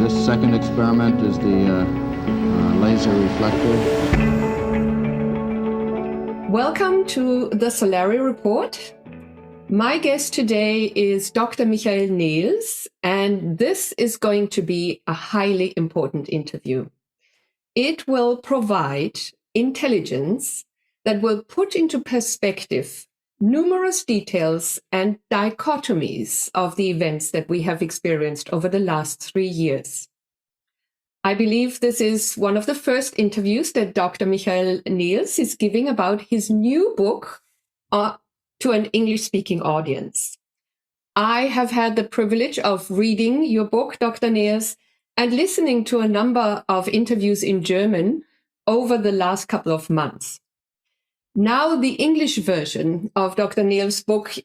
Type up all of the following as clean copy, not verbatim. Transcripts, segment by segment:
This second experiment is the laser reflector. Welcome to the Solari Report. My guest today is Dr. Michael Nehls, and this is going to be a highly important interview. It will provide intelligence that will put into perspective numerous details and dichotomies of the events that we have experienced over the last 3 years. I believe this is one of the first interviews that Dr. Michael Nehls is giving about his new book to an English-speaking audience. I have had the privilege of reading your book, Dr. Nehls, and listening to a number of interviews in German over the last couple of months. Now, the English version of Dr. Nehls' book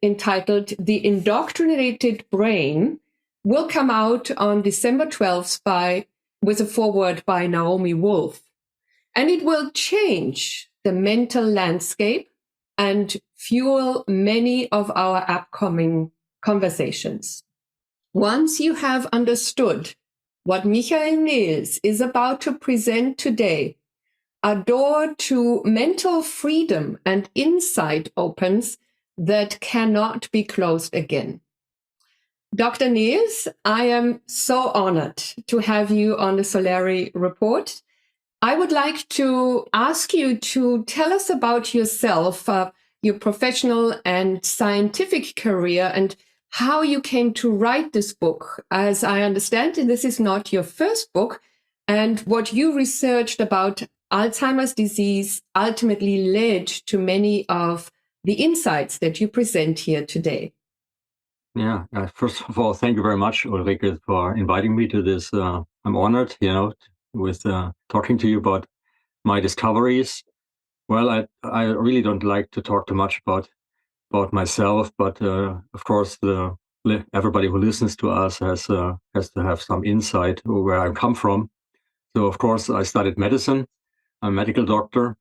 entitled The Indoctrinated Brain will come out on December 12th with a foreword by Naomi Wolf. And it will change the mental landscape and fuel many of our upcoming conversations. Once you have understood what Michael Nehls is about to present today, a door to mental freedom and insight opens that cannot be closed again. Dr. Nehls, I am so honored to have you on the Solari Report. I would like to ask you to tell us about yourself, your professional and scientific career, and how you came to write this book. As I understand, this is not your first book, and what you researched about Alzheimer's disease ultimately led to many of the insights that you present here today. Yeah, first of all, thank you very much, Ulrike, for inviting me to this. I'm honored, with talking to you about my discoveries. Well, I really don't like to talk too much about myself, but of course, everybody who listens to us has to have some insight of where I come from. So, of course, I studied medicine. I'm a medical doctor,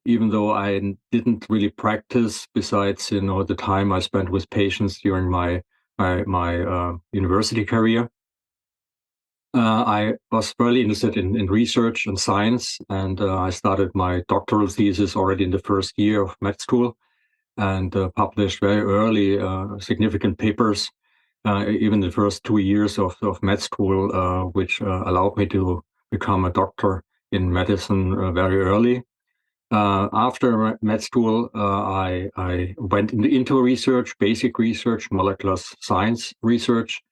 even though I didn't really practice besides, the time I spent with patients during my university career. I was really interested in research and science, and I started my doctoral thesis already in the first year of med school and published very early significant papers, even the first 2 years of med school, which allowed me to become a doctor in medicine very early. After med school, I went into research, basic research, molecular science research,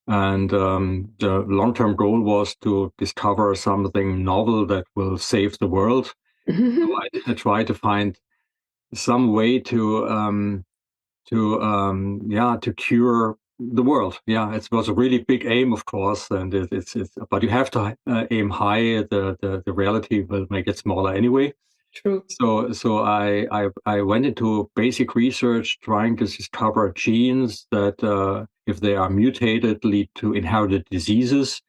and the long-term goal was to discover something novel that will save the world. So I try to find some way to cure the world. Yeah, it was a really big aim, of course, and it's but you have to aim high. The reality will make it smaller anyway. True. So I went into basic research trying to discover genes that, if they are mutated, lead to inherited diseases.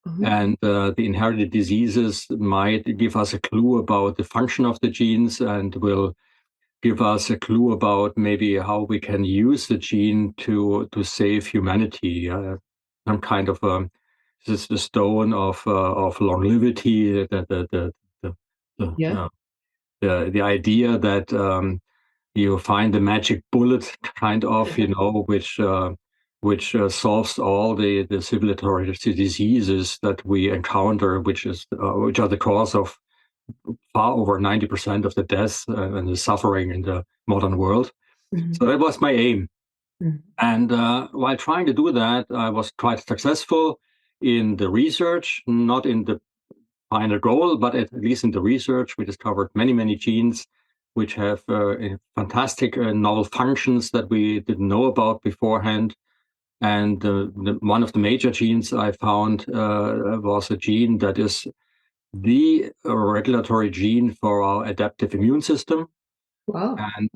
Mm-hmm. And the inherited diseases might give us a clue about the function of the genes and will give us a clue about maybe how we can use the gene to save humanity. Some kind of this is the stone of longevity. The idea that you find the magic bullet, kind of, which solves all the civilizatory diseases that we encounter, which are the cause of far over 90% of the deaths and the suffering in the modern world. Mm-hmm. So that was my aim. Mm-hmm. And while trying to do that, I was quite successful in the research, not in the final goal, but at least in the research. We discovered many, many genes which have fantastic novel functions that we didn't know about beforehand. And one of the major genes I found was a gene that is the regulatory gene for our adaptive immune system. Wow. And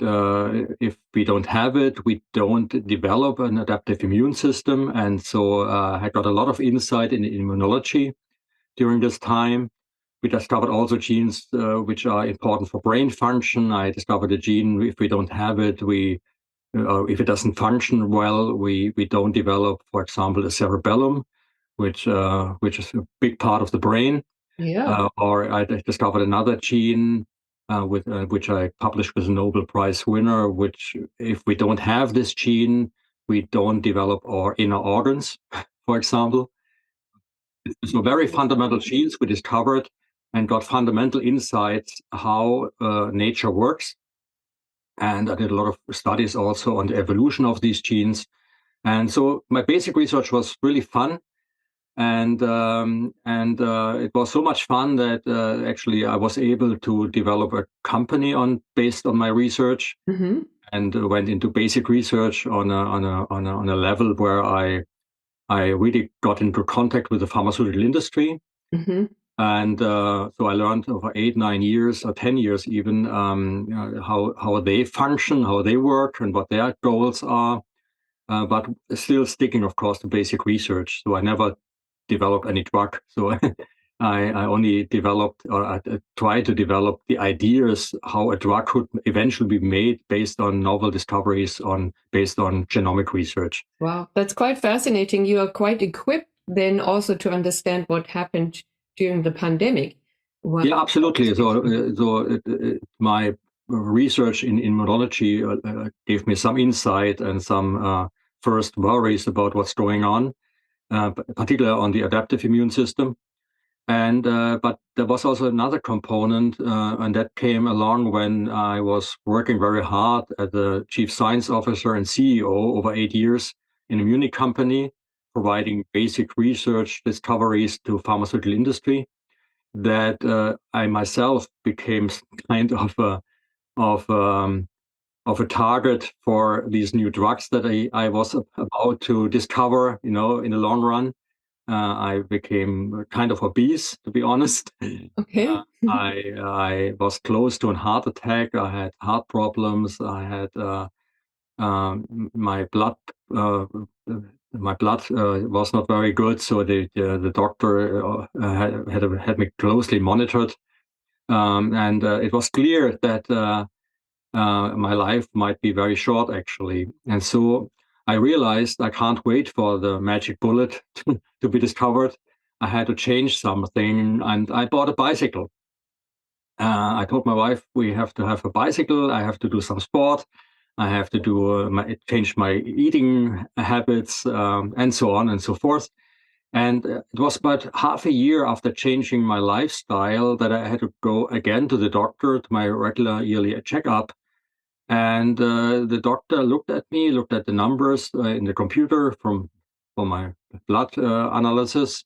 if we don't have it, we don't develop an adaptive immune system. And so I got a lot of insight in immunology during this time. We discovered also genes which are important for brain function. I discovered a gene, if we don't have it, if it doesn't function well, we don't develop, for example, a cerebellum, which is a big part of the brain. Yeah. Or I discovered another gene with which I published with a Nobel Prize winner, which if we don't have this gene, we don't develop our inner organs, for example. So very fundamental genes we discovered and got fundamental insights how nature works. And I did a lot of studies also on the evolution of these genes. And so my basic research was really fun. And it was so much fun that actually I was able to develop a company based on my research, Mm-hmm. and went into basic research on a level where I really got into contact with the pharmaceutical industry. Mm-hmm. And so I learned over 8, 9 years, or 10 years even, how they function, how they work, and what their goals are. But still sticking, of course, to basic research. So I never developed any drug. So I only developed, or I tried to develop the ideas how a drug could eventually be made based on novel discoveries based on genomic research. Wow, that's quite fascinating. You are quite equipped then also to understand what happened during the pandemic. Wow. Yeah, absolutely. My research in immunology gave me some insight and some first worries about what's going on, particularly on the adaptive immune system. And but there was also another component, and that came along when I was working very hard as a chief science officer and CEO over 8 years in a Munich company, providing basic research discoveries to pharmaceutical industry. That I myself became kind of a target for these new drugs that I was about to discover. In the long run. I became kind of obese, to be honest. Okay. I was close to a heart attack. I had heart problems. I had my blood. My blood was not very good, so the doctor had me closely monitored, and it was clear that my life might be very short, actually. And so I realized I can't wait for the magic bullet to be discovered. I had to change something, and I bought a bicycle. I told my wife, we have to have a bicycle. I have to do some sport. I have to change my eating habits, and so on and so forth. And it was about half a year after changing my lifestyle that I had to go again to the doctor, to my regular yearly checkup. And the doctor looked at me, looked at the numbers in the computer for my blood analysis,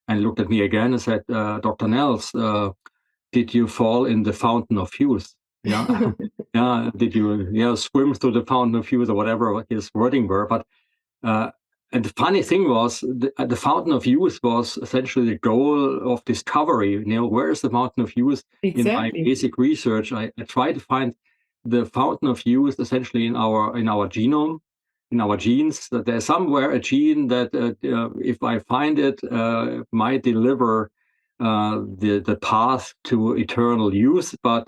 and looked at me again and said, Dr. Nehls, did you fall in the fountain of youth? Yeah. Yeah. Did you swim through the fountain of youth, or whatever his wording were? But and the funny thing was, the fountain of youth was essentially the goal of discovery. Where is the fountain of youth? Exactly. In my basic research, I tried to find the fountain of youth essentially in our genome, in our genes. That there's somewhere a gene that, if I find it, might deliver the path to eternal youth. But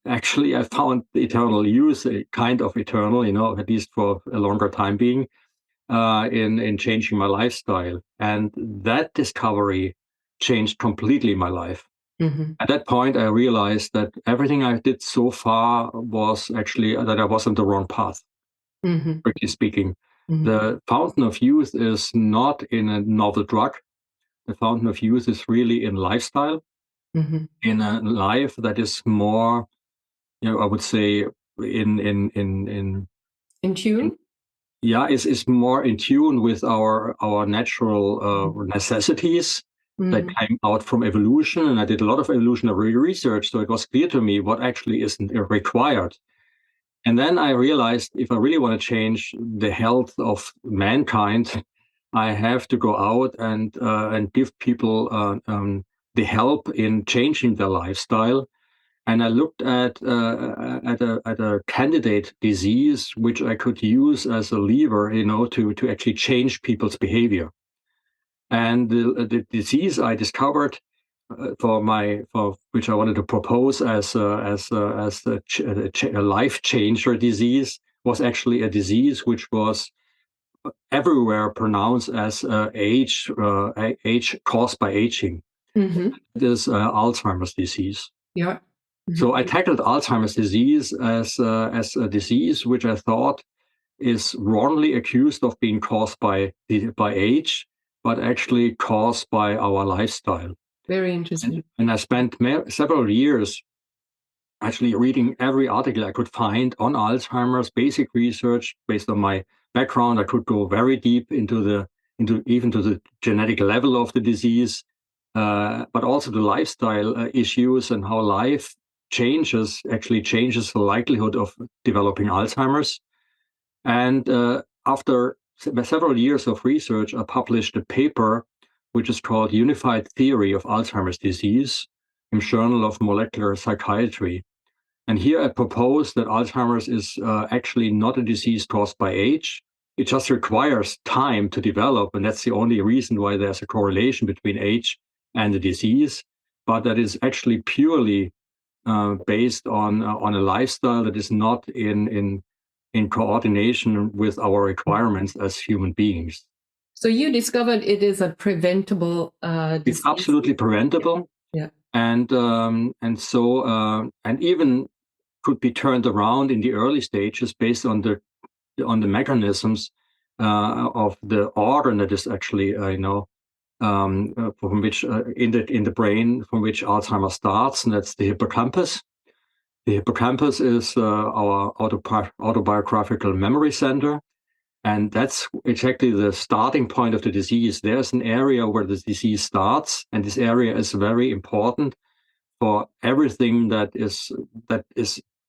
actually, I found eternal youth kind of eternal, at least for a longer time being. In changing my lifestyle. And that discovery changed completely my life. Mm-hmm. At that point, I realized that everything I did so far was actually that I was on the wrong path, Mm-hmm. strictly speaking. Mm-hmm. The fountain of youth is not in a novel drug. The fountain of youth is really in lifestyle, Mm-hmm. in a life that is more, I would say, in In tune? is more in tune with our natural necessities that Mm-hmm. came out from evolution. And I did a lot of evolutionary research, so it was clear to me what actually is required. And then I realized if I really want to change the health of mankind, I have to go out and give people the help in changing their lifestyle. And I looked at a candidate disease which I could use as a lever, to actually change people's behavior. And the disease I discovered for which I wanted to propose as a life changer disease was actually a disease which was everywhere pronounced as age caused by aging. Mm-hmm. It is Alzheimer's disease. Yeah. Mm-hmm. So I tackled Alzheimer's disease as a disease which I thought is wrongly accused of being caused by age, but actually caused by our lifestyle. Very interesting. And I spent several years actually reading every article I could find on Alzheimer's, basic research based on my background. I could go very deep into even to the genetic level of the disease, but also the lifestyle issues and how life actually changes the likelihood of developing Alzheimer's. And after several years of research, I published a paper which is called Unified Theory of Alzheimer's Disease in Journal of Molecular Psychiatry. And here I propose that Alzheimer's is actually not a disease caused by age. It just requires time to develop, and that's the only reason why there's a correlation between age and the disease. But that is actually purely based on a lifestyle that is not in coordination with our requirements as human beings. So you discovered it is a preventable disease. It's absolutely preventable. Yeah. And even could be turned around in the early stages based on the mechanisms of the organ that is actually from which in the brain from which Alzheimer's starts, and that's the hippocampus. The hippocampus is our autobiographical memory center, and that's exactly the starting point of the disease. There's an area where the disease starts, and this area is very important for everything that is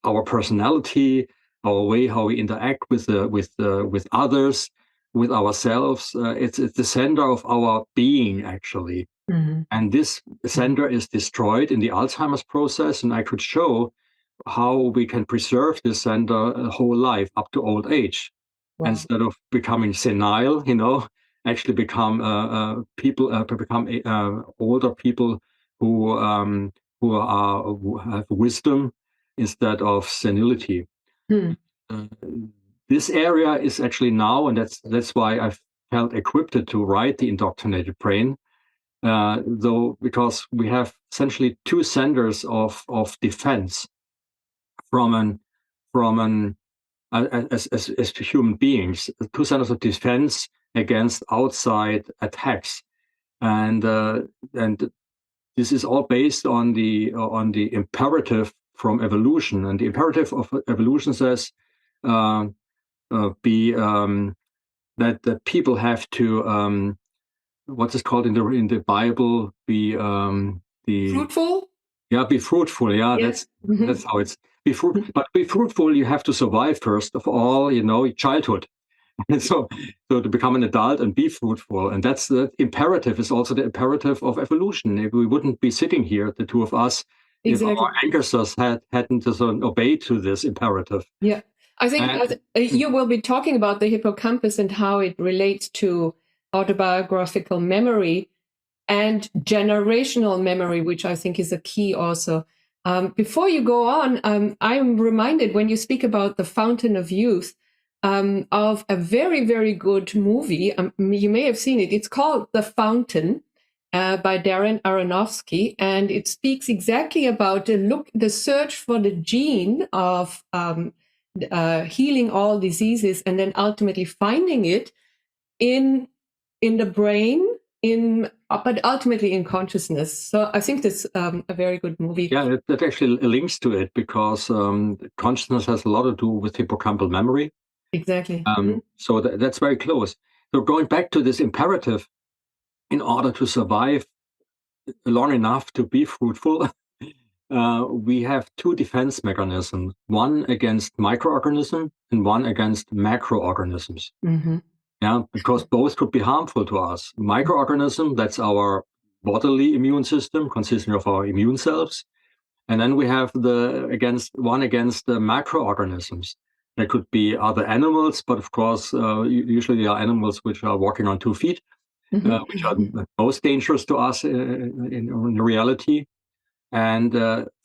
our personality, our way how we interact with others, with ourselves. It's the center of our being, actually. Mm-hmm. And this center is destroyed in the Alzheimer's process, and I could show how we can preserve this center a whole life up to old age. Wow. Instead of becoming senile, actually become older people who have wisdom instead of senility. Hmm. This area is actually now, and that's why I felt equipped to write the Indoctrinated Brain, though, because we have essentially two centers of defense as human beings, two centers of defense against outside attacks, and this is all based on the imperative from evolution. And the imperative of evolution says that people have to what is called in the Bible, be fruitful. Yeah, be fruitful. Yeah, Yes. that's how it's be fruit. But be fruitful, you have to survive first of all. Childhood. And so to become an adult and be fruitful, and that's the imperative. Is also the imperative of evolution. If we wouldn't be sitting here, the two of us, exactly, if our ancestors hadn't obeyed to this imperative. Yeah, I think you will be talking about the hippocampus and how it relates to autobiographical memory and generational memory, which I think is a key also. Before you go on, I'm reminded when you speak about the fountain of youth of a very, very good movie. You may have seen it. It's called The Fountain by Darren Aronofsky, and it speaks exactly about the search for the gene of healing all diseases, and then ultimately finding it in the brain, but ultimately in consciousness. So I think that's a very good movie. Yeah, that actually links to it, because consciousness has a lot to do with hippocampal memory. Exactly. So that's very close. So going back to this imperative, in order to survive long enough to be fruitful, we have two defense mechanisms: one against microorganisms and one against macroorganisms. Mm-hmm. Yeah, because both could be harmful to us. Microorganism, that's our bodily immune system, consisting of our immune cells. And then we have against the macroorganisms. There could be other animals, but of course, usually they are animals which are walking on 2 feet, which are most dangerous to us in reality. And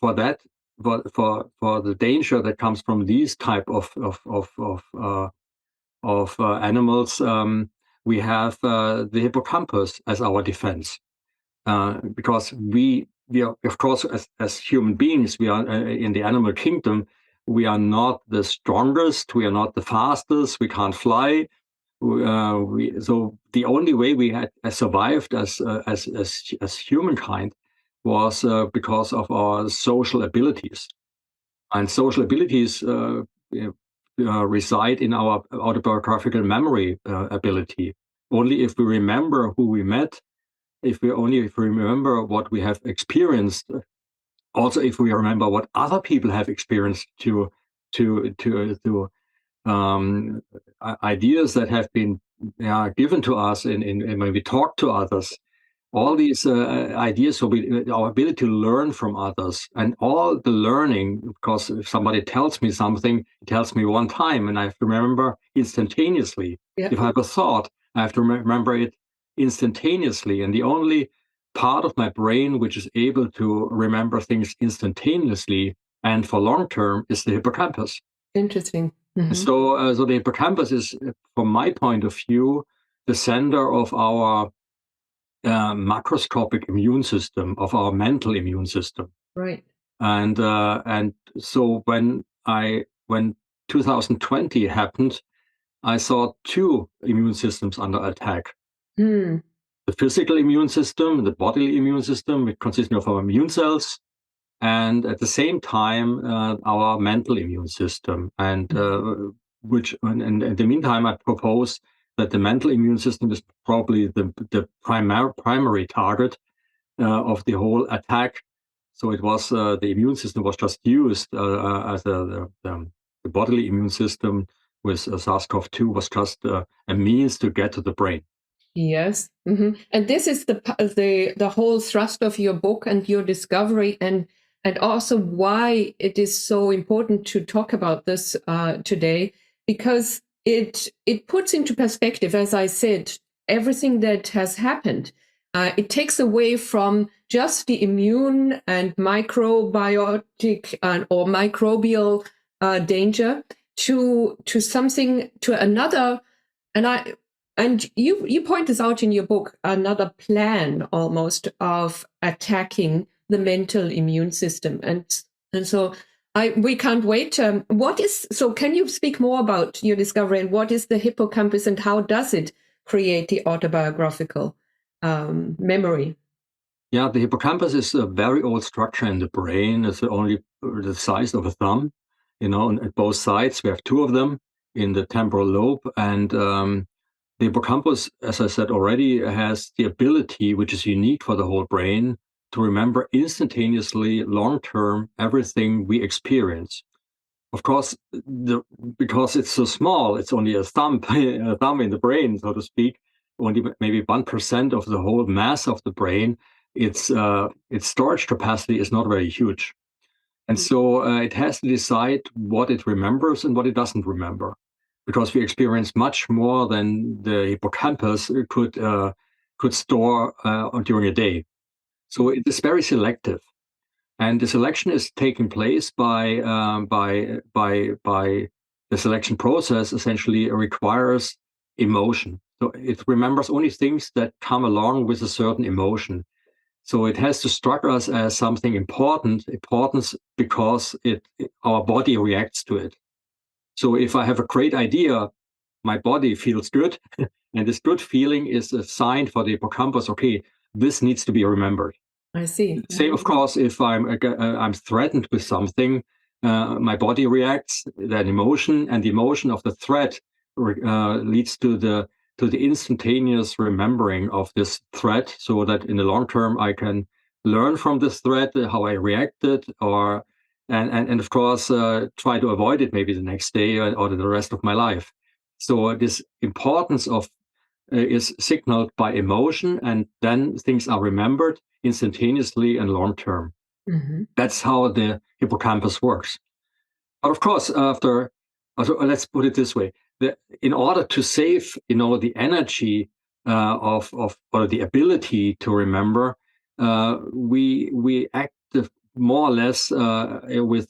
for that, for the danger that comes from these type of animals, we have the hippocampus as our defense, because we are, of course, as human beings, we are in the animal kingdom. We are not the strongest. We are not the fastest. We can't fly. So the only way we had survived as humankind was because of our social abilities, and social abilities reside in our autobiographical memory ability. Only if we remember who we met, if we remember what we have experienced, also if we remember what other people have experienced, to ideas that have been given to us in when we talk to others. All these ideas, so our ability to learn from others, and all the learning, because if somebody tells me something, it tells me one time, and I have to remember instantaneously. Yeah. If I have a thought, I have to remember it instantaneously. And the only part of my brain which is able to remember things instantaneously and for long term is the hippocampus. Interesting. Mm-hmm. So the hippocampus is, from my point of view, the center of our macroscopic immune system, of our mental immune system. Right. And so when 2020 happened, I saw two immune systems under attack. Hmm. The physical immune system, the bodily immune system, consisting of our immune cells, and at the same time our mental immune system. And in the meantime, I propose that the mental immune system is probably the primary target of the whole attack. So it was the immune system was just used as the bodily immune system with SARS-CoV-2 was just a means to get to the brain. Yes. Mm-hmm. And this is the whole thrust of your book and your discovery, and also why it is so important to talk about this today, because it puts into perspective, as I said, everything that has happened. It takes away from just the immune and microbiotic or microbial danger to something, to another. And you point this out in your book, another plan almost of attacking the mental immune system. And so we can't wait. So can you speak more about your discovery, and what is the hippocampus and how does it create the autobiographical memory? Yeah, the hippocampus is a very old structure in the brain. It's only the size of a thumb, and at both sides. We have two of them in the temporal lobe. And the hippocampus, as I said already, has the ability, which is unique for the whole brain, to remember instantaneously, long-term, everything we experience. Of course, because it's so small, it's only a thumb in the brain, so to speak, only maybe 1% of the whole mass of the brain. Its storage capacity is not very huge. And so it has to decide what it remembers and what it doesn't remember, because we experience much more than the hippocampus could store during a day. So it is very selective, and the selection is taking place by the selection process. Essentially requires emotion. So it remembers only things that come along with a certain emotion. So it has to structure us as something important because our body reacts to it. So if I have a great idea, my body feels good, and this good feeling is a sign for the hippocampus. Okay, this needs to be remembered. I see. Same, of course, if I'm threatened with something, my body reacts, that emotion, and the emotion of the threat leads to the instantaneous remembering of this threat, so that in the long term I can learn from this threat how I reacted, and of course try to avoid it maybe the next day or the rest of my life. So this importance of is signaled by emotion, and then things are remembered instantaneously and long term. Mm-hmm. That's how the hippocampus works. But of course, let's put it this way: in order to save, the energy or the ability to remember, we act more or less with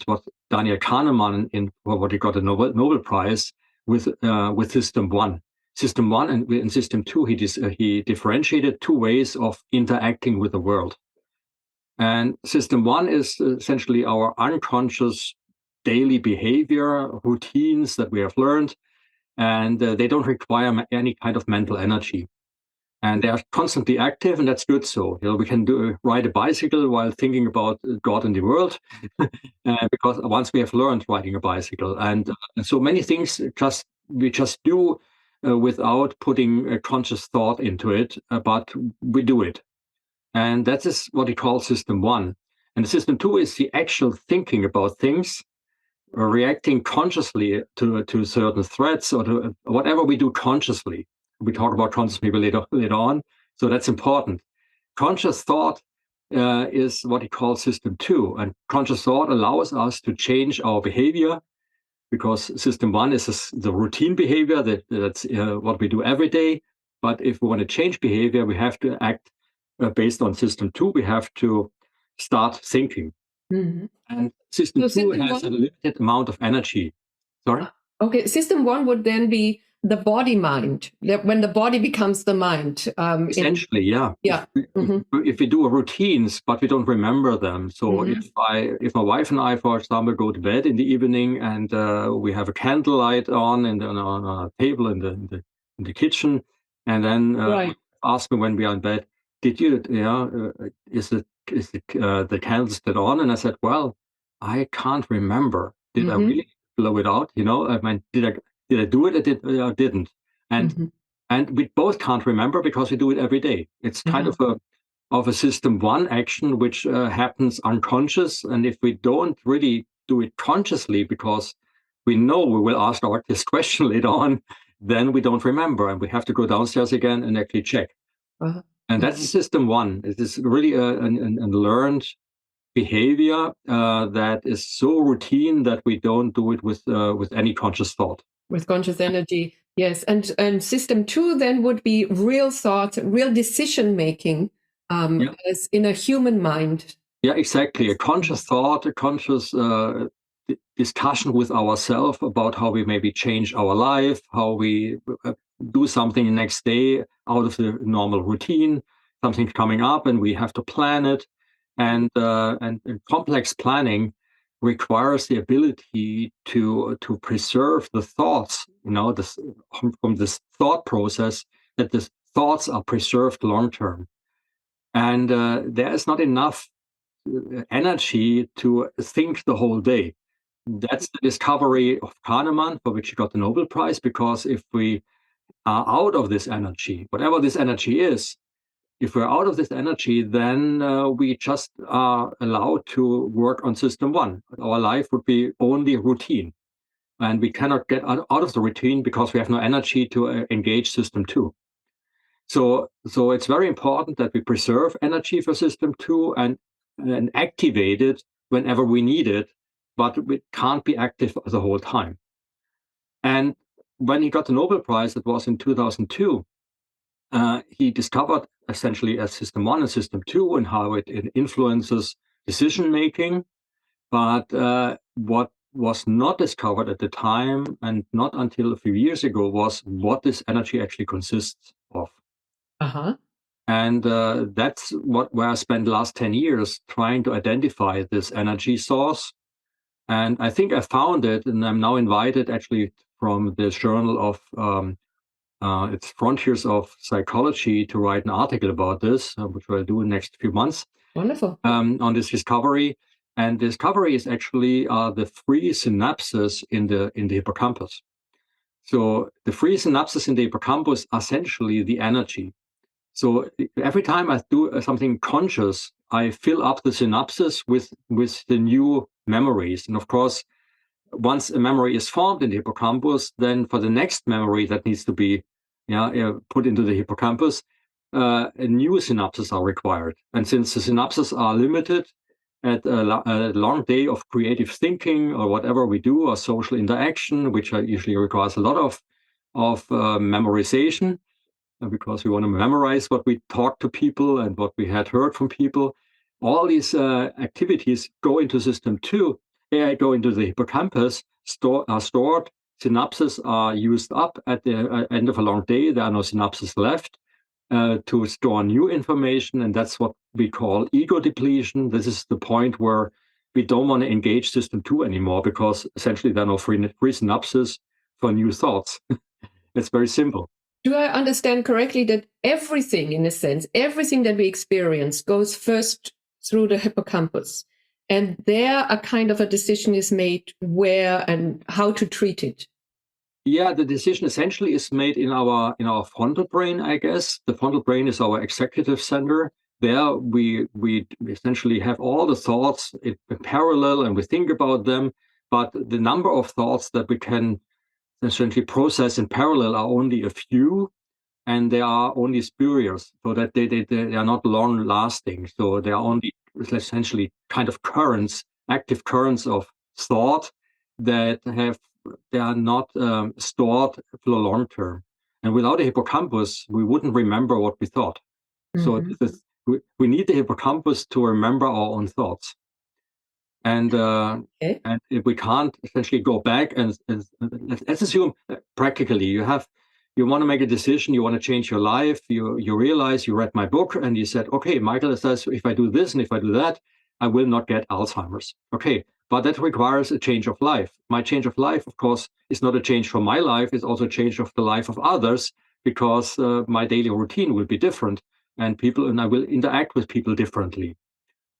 what Daniel Kahneman, in what he got a Nobel Prize, with system 1. System 1 and system 2, he differentiated two ways of interacting with the world. And system 1 is essentially our unconscious daily behavior, routines that we have learned, and they don't require any kind of mental energy. And they are constantly active, and that's good. So, we can ride a bicycle while thinking about God and the world, because once we have learned riding a bicycle, and so many things we just do without putting a conscious thought into it, but we do it, and that is what we call system 1. And system 2 is the actual thinking about things, or reacting consciously to certain threats, or to whatever we do consciously. We talk about conscious maybe later on, so that's important. Conscious thought is what we call system 2, and conscious thought allows us to change our behavior, because system 1 is the routine behavior that's what we do every day. But if we want to change behavior, we have to act based on system 2. We have to start thinking. Mm-hmm. And system 2 has a limited amount of energy. Sorry? Okay, system 1 would then be the body mind, when the body becomes the mind. Essentially, yeah. Yeah. If we do routines, but we don't remember them. So if my wife and I, for example, go to bed in the evening, and we have a candlelight on a table in the kitchen, and then ask me when we are in bed, did you, is the candle still on? And I said, well, I can't remember. Did I really blow it out? I mean, did I do it or didn't? And we both can't remember, because we do it every day. It's kind of a system 1 action, which happens unconscious. And if we don't really do it consciously, because we know we will ask this question later on, then we don't remember, and we have to go downstairs again and actually check. And that's system 1. It is really a learned behavior that is so routine that we don't do it with any conscious thought. With conscious energy, yes. And system 2 then would be real thought, real decision making, as in a human mind. Yeah, exactly. A conscious thought, a conscious discussion with ourselves about how we maybe change our life, how we do something the next day out of the normal routine, something coming up, and we have to plan it. And complex planning requires the ability to preserve the thoughts, from this thought process, that the thoughts are preserved long term. And there is not enough energy to think the whole day. That's the discovery of Kahneman, for which he got the Nobel Prize, because if we are out of this energy, whatever this energy is, if we're out of this energy, then we just are allowed to work on system 1. Our life would be only routine. And we cannot get out of the routine because we have no energy to engage system 2. So it's very important that we preserve energy for system 2 and activate it whenever we need it, but it can't be active the whole time. And when he got the Nobel Prize, that was in 2002, he discovered essentially as system 1 and system 2 and how it influences decision making. But what was not discovered at the time, and not until a few years ago, was what this energy actually consists of. And that's where I spent the last 10 years trying to identify this energy source. And I think I found it, and I'm now invited actually from the journal of it's Frontiers of Psychology to write an article about this, which I'll do in the next few months. Wonderful. On this discovery. And discovery is actually the free synapses in the hippocampus. So the free synapses in the hippocampus are essentially the energy. So every time I do something conscious, I fill up the synapses with the new memories. And of course, once a memory is formed in the hippocampus, then for the next memory that needs to be put into the hippocampus, new synapses are required. And since the synapses are limited at a long day of creative thinking or whatever we do, or social interaction, which usually requires a lot of memorization, because we want to memorize what we talked to people and what we had heard from people. All these activities go into system 2, go into the hippocampus, are stored synapses are used up at the end of a long day. There are no synapses left to store new information, and that's what we call ego depletion. This is the point where we don't want to engage system 2 anymore, because essentially there are no free synapses for new thoughts. It's very simple. Do I understand correctly that everything, in a sense, everything that we experience goes first through the hippocampus, and there a kind of a decision is made where and how to treat it? Yeah, the decision essentially is made in our frontal brain, I guess. The frontal brain is our executive center. There we essentially have all the thoughts in parallel, and we think about them. But the number of thoughts that we can essentially process in parallel are only a few, and they are only spurious, so that they are not long lasting. So they are only essentially kind of currents, active currents of thought that they are not stored for the long term. And without a hippocampus, we wouldn't remember what we thought. So we need the hippocampus to remember our own thoughts. And and if we can't essentially go back and let's assume practically you want to make a decision, you want to change your life, you realize you read my book and you said, okay, Michael says if I do this and if I do that, I will not get Alzheimer's. Okay, but that requires a change of life. My change of life, of course, is not a change for my life, it's also a change of the life of others, because my daily routine will be different, and I will interact with people differently,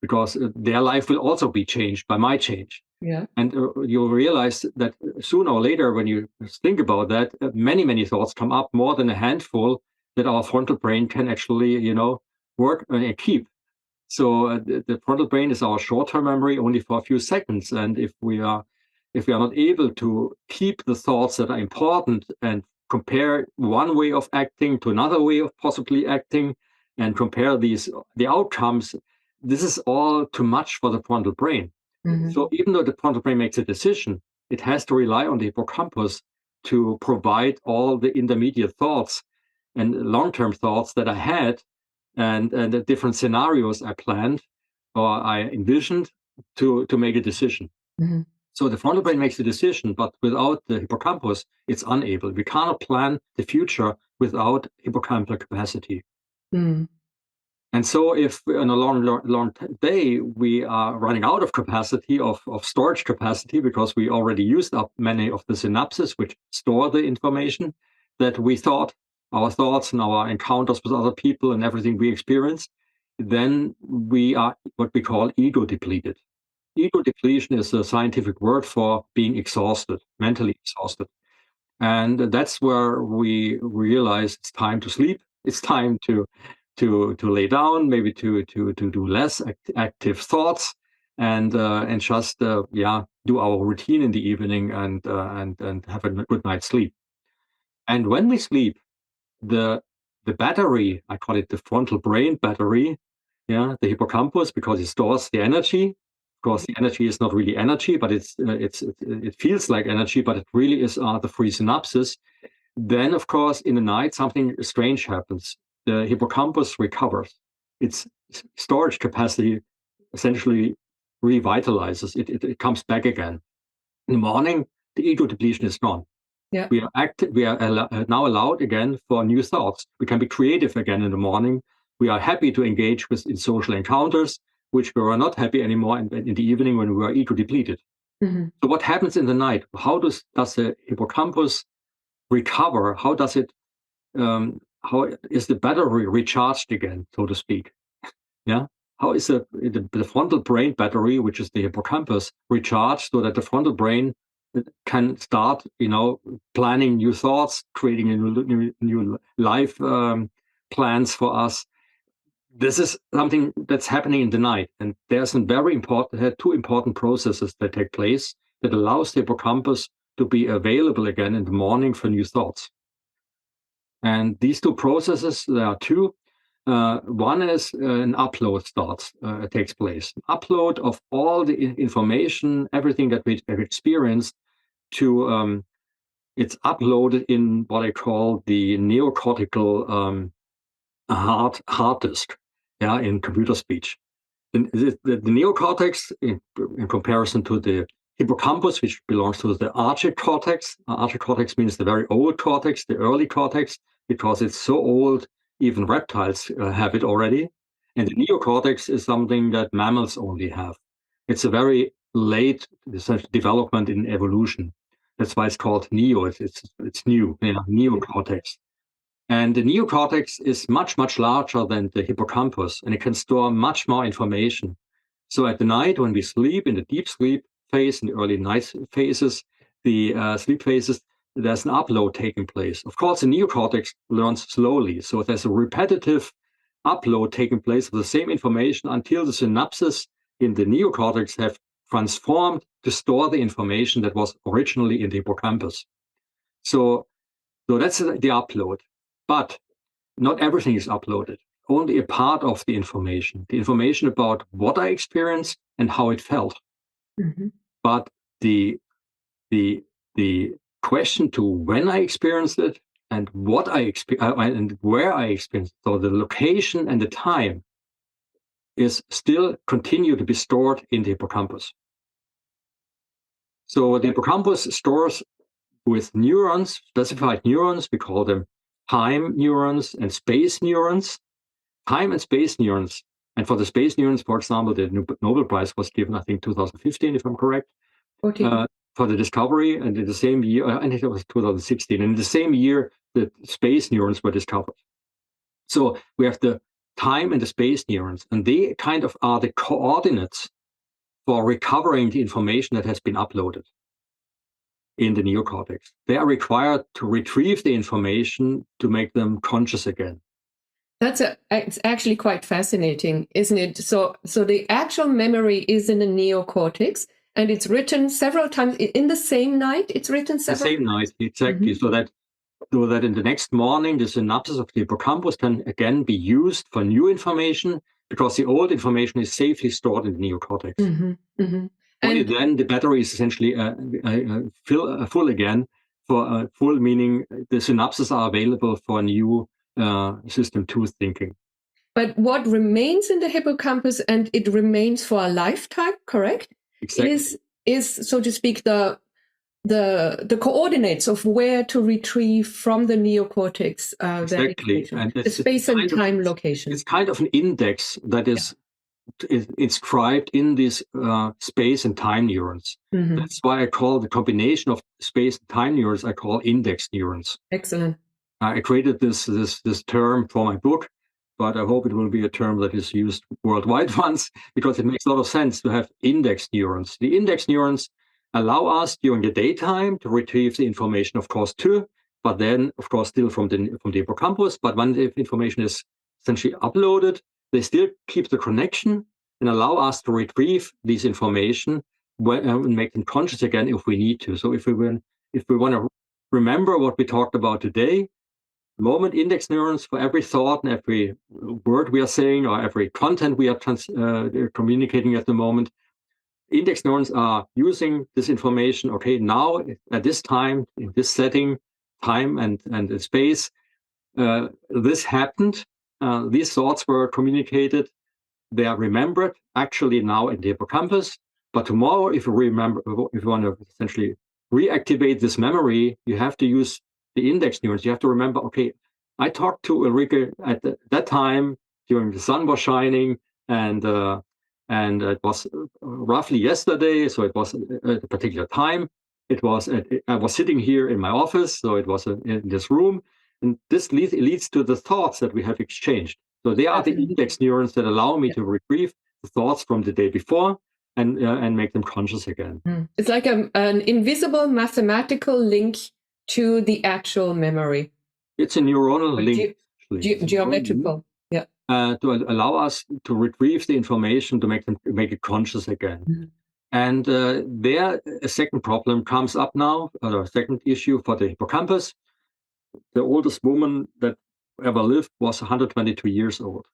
because their life will also be changed by my change. Yeah. And you realize that sooner or later, when you think about that, many, many thoughts come up, more than a handful, that our frontal brain can actually, work and keep. So the frontal brain is our short-term memory only for a few seconds. And if we are not able to keep the thoughts that are important and compare one way of acting to another way of possibly acting and compare the outcomes, this is all too much for the frontal brain. So even though the frontal brain makes a decision, it has to rely on the hippocampus to provide all the intermediate thoughts and long-term thoughts that I had, and the different scenarios I planned or I envisioned to make a decision. So the frontal brain makes a decision, but without the hippocampus, it's unable. We cannot plan the future without hippocampal capacity. And so if on a long day, we are running out of capacity, of storage capacity, because we already used up many of the synapses which store the information that we thought, our thoughts and our encounters with other people and everything we experience, then we are what we call ego depleted. Ego depletion is a scientific word for being exhausted, mentally exhausted. And that's where we realize it's time to sleep. It's time to lay down, maybe to do less active thoughts, and just do our routine in the evening and have a good night's sleep. And when we sleep, the battery, I call it the frontal brain battery, the hippocampus, because it stores the energy. Of course, the energy is not really energy, but it feels like energy, but it really is the free synapses. Then, of course, in the night, something strange happens. The hippocampus recovers. Its storage capacity essentially revitalizes. It comes back again. In the morning, the ego depletion is gone. Yeah. We are now allowed again for new thoughts. We can be creative again in the morning. We are happy to engage in social encounters, which we are not happy anymore in the evening when we are ego depleted. So what happens in the night? How does the hippocampus recover? How does it? How is the battery recharged again, so to speak? Yeah. How is the frontal brain battery, which is the hippocampus, recharged so that the frontal brain can start, planning new thoughts, creating new life plans for us? This is something that's happening in the night, and there's two important processes that take place that allows the hippocampus to be available again in the morning for new thoughts. And these two processes, there are two. One is an upload takes place. An upload of all the information, everything that we have experienced, to it's uploaded in what I call the neocortical hard disk, in computer speech. The neocortex, in comparison to the hippocampus, which belongs to the arched cortex. Arched cortex means the very old cortex, the early cortex, because it's so old, even reptiles have it already. And the neocortex is something that mammals only have. It's a very late development in evolution. That's why it's called neo. It's new, neocortex. And the neocortex is much, much larger than the hippocampus, and it can store much more information. So at the night, when we sleep, in the deep sleep phase, in the early night phases, the sleep phases, there's an upload taking place. Of course, the neocortex learns slowly. So there's a repetitive upload taking place of the same information until the synapses in the neocortex have transformed to store the information that was originally in the hippocampus. So that's the upload. But not everything is uploaded, only a part of the information about what I experienced and how it felt. Mm-hmm. But the question to when I experienced it and what I experienced and where I experienced it, so the location and the time, is still continue to be stored in the hippocampus. So the hippocampus stores with neurons, specified neurons, we call them time neurons and space neurons. Time and space neurons, and for the space neurons, for example, the Nobel Prize was given, I think, 2015, if I'm correct, for the discovery, and in the same year, I think it was 2016, and in the same year, the space neurons were discovered. So we have the time and the space neurons, and they kind of are the coordinates for recovering the information that has been uploaded in the neocortex. They are required to retrieve the information to make them conscious again. It's actually quite fascinating, isn't it? So the actual memory is in the neocortex, and it's written several times in the same night. It's written several the same times? night, exactly. Mm-hmm. So that in the next morning, the synapses of the hippocampus can again be used for new information, because the old information is safely stored in the neocortex. Mm-hmm. Mm-hmm. Only then the battery is essentially full again. For full meaning the synapses are available for new system 2 thinking. But what remains in the hippocampus, and it remains for a lifetime, correct? Exactly. Is so to speak the coordinates of where to retrieve from the neocortex exactly, and the space and time location. It's kind of an index that is inscribed in these space and time neurons. Mm-hmm. That's why I call the combination of space and time neurons, I call index neurons. Excellent. I created this term for my book, but I hope it will be a term that is used worldwide once, because it makes a lot of sense to have index neurons. The index neurons allow us during the daytime to retrieve the information, of course, too, but then, of course, still from the hippocampus. But when the information is essentially uploaded, they still keep the connection and allow us to retrieve this information and make them conscious again if we need to. So if we want to remember what we talked about today, moment index neurons for every thought and every word we are saying or every content we are communicating at the moment, index neurons are using this information. Okay, now at this time, in this setting, time and space, this happened. These thoughts were communicated. They are remembered actually now in the hippocampus. But tomorrow, if you want to essentially reactivate this memory, you have to use the index neurons. You have to remember, okay, I talked to Ulrike at that time during the sun was shining, and it was roughly yesterday, so it was at a particular time. I was sitting here in my office, so it was in this room, and this leads to the thoughts that we have exchanged. So they are the index neurons that allow me to retrieve the thoughts from the day before and make them conscious again. It's like an invisible mathematical link to the actual memory. It's a neuronal link. Geometrical, yeah. To allow us to retrieve the information, to make it conscious again. Mm-hmm. And there, a second problem comes up now, or a second issue for the hippocampus. The oldest woman that ever lived was 122 years old.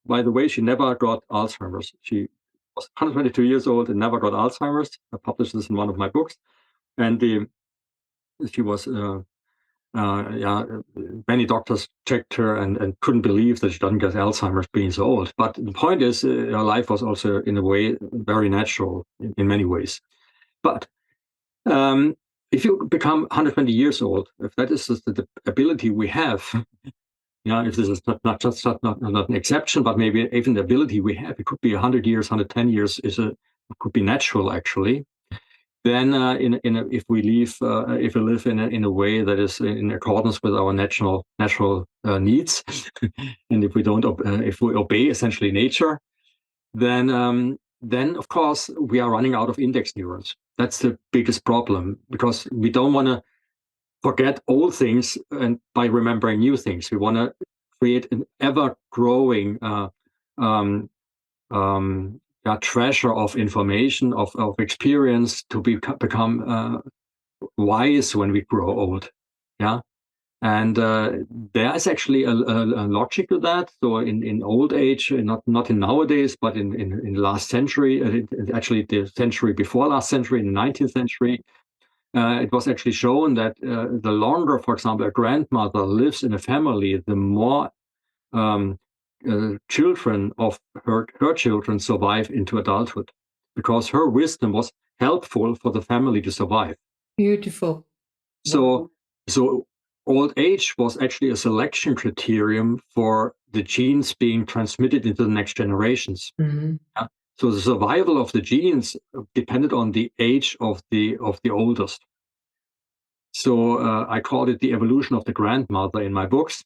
By the way, she never got Alzheimer's. She was 122 years old and never got Alzheimer's. I published this in one of my books. And she was, many doctors checked her and couldn't believe that she doesn't get Alzheimer's being so old. But the point is, her life was also, in a way, very natural in many ways. But if you become 120 years old, if that is the ability we have, if this is not just not an exception, but maybe even the ability we have, it could be 100 years, 110 years could be natural actually. Then, if we live in a way that is in accordance with our natural needs, and if we obey essentially nature, then of course we are running out of index neurons. That's the biggest problem, because we don't want to forget old things and by remembering new things. We want to create an ever-growing treasure of information, of experience, to become wise when we grow old. Yeah. And there is actually a logic to that. So in old age, not in nowadays, but in the last century, actually the century before last century, in the 19th century, it was actually shown that the longer, for example, a grandmother lives in a family, the more children of her children survive into adulthood, because her wisdom was helpful for the family to survive. Beautiful. So old age was actually a selection criterion for the genes being transmitted into the next generations. Mm-hmm. Yeah? So the survival of the genes depended on the age of the oldest. So I called it the evolution of the grandmother in my books.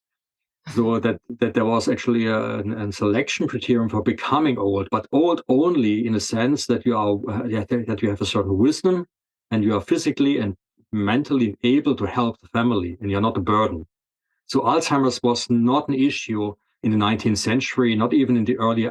So that there was actually a selection criterion for becoming old, but old only in a sense that you have a certain wisdom, and you are physically and mentally able to help the family, and you're not a burden. So Alzheimer's was not an issue in the 19th century, not even in the early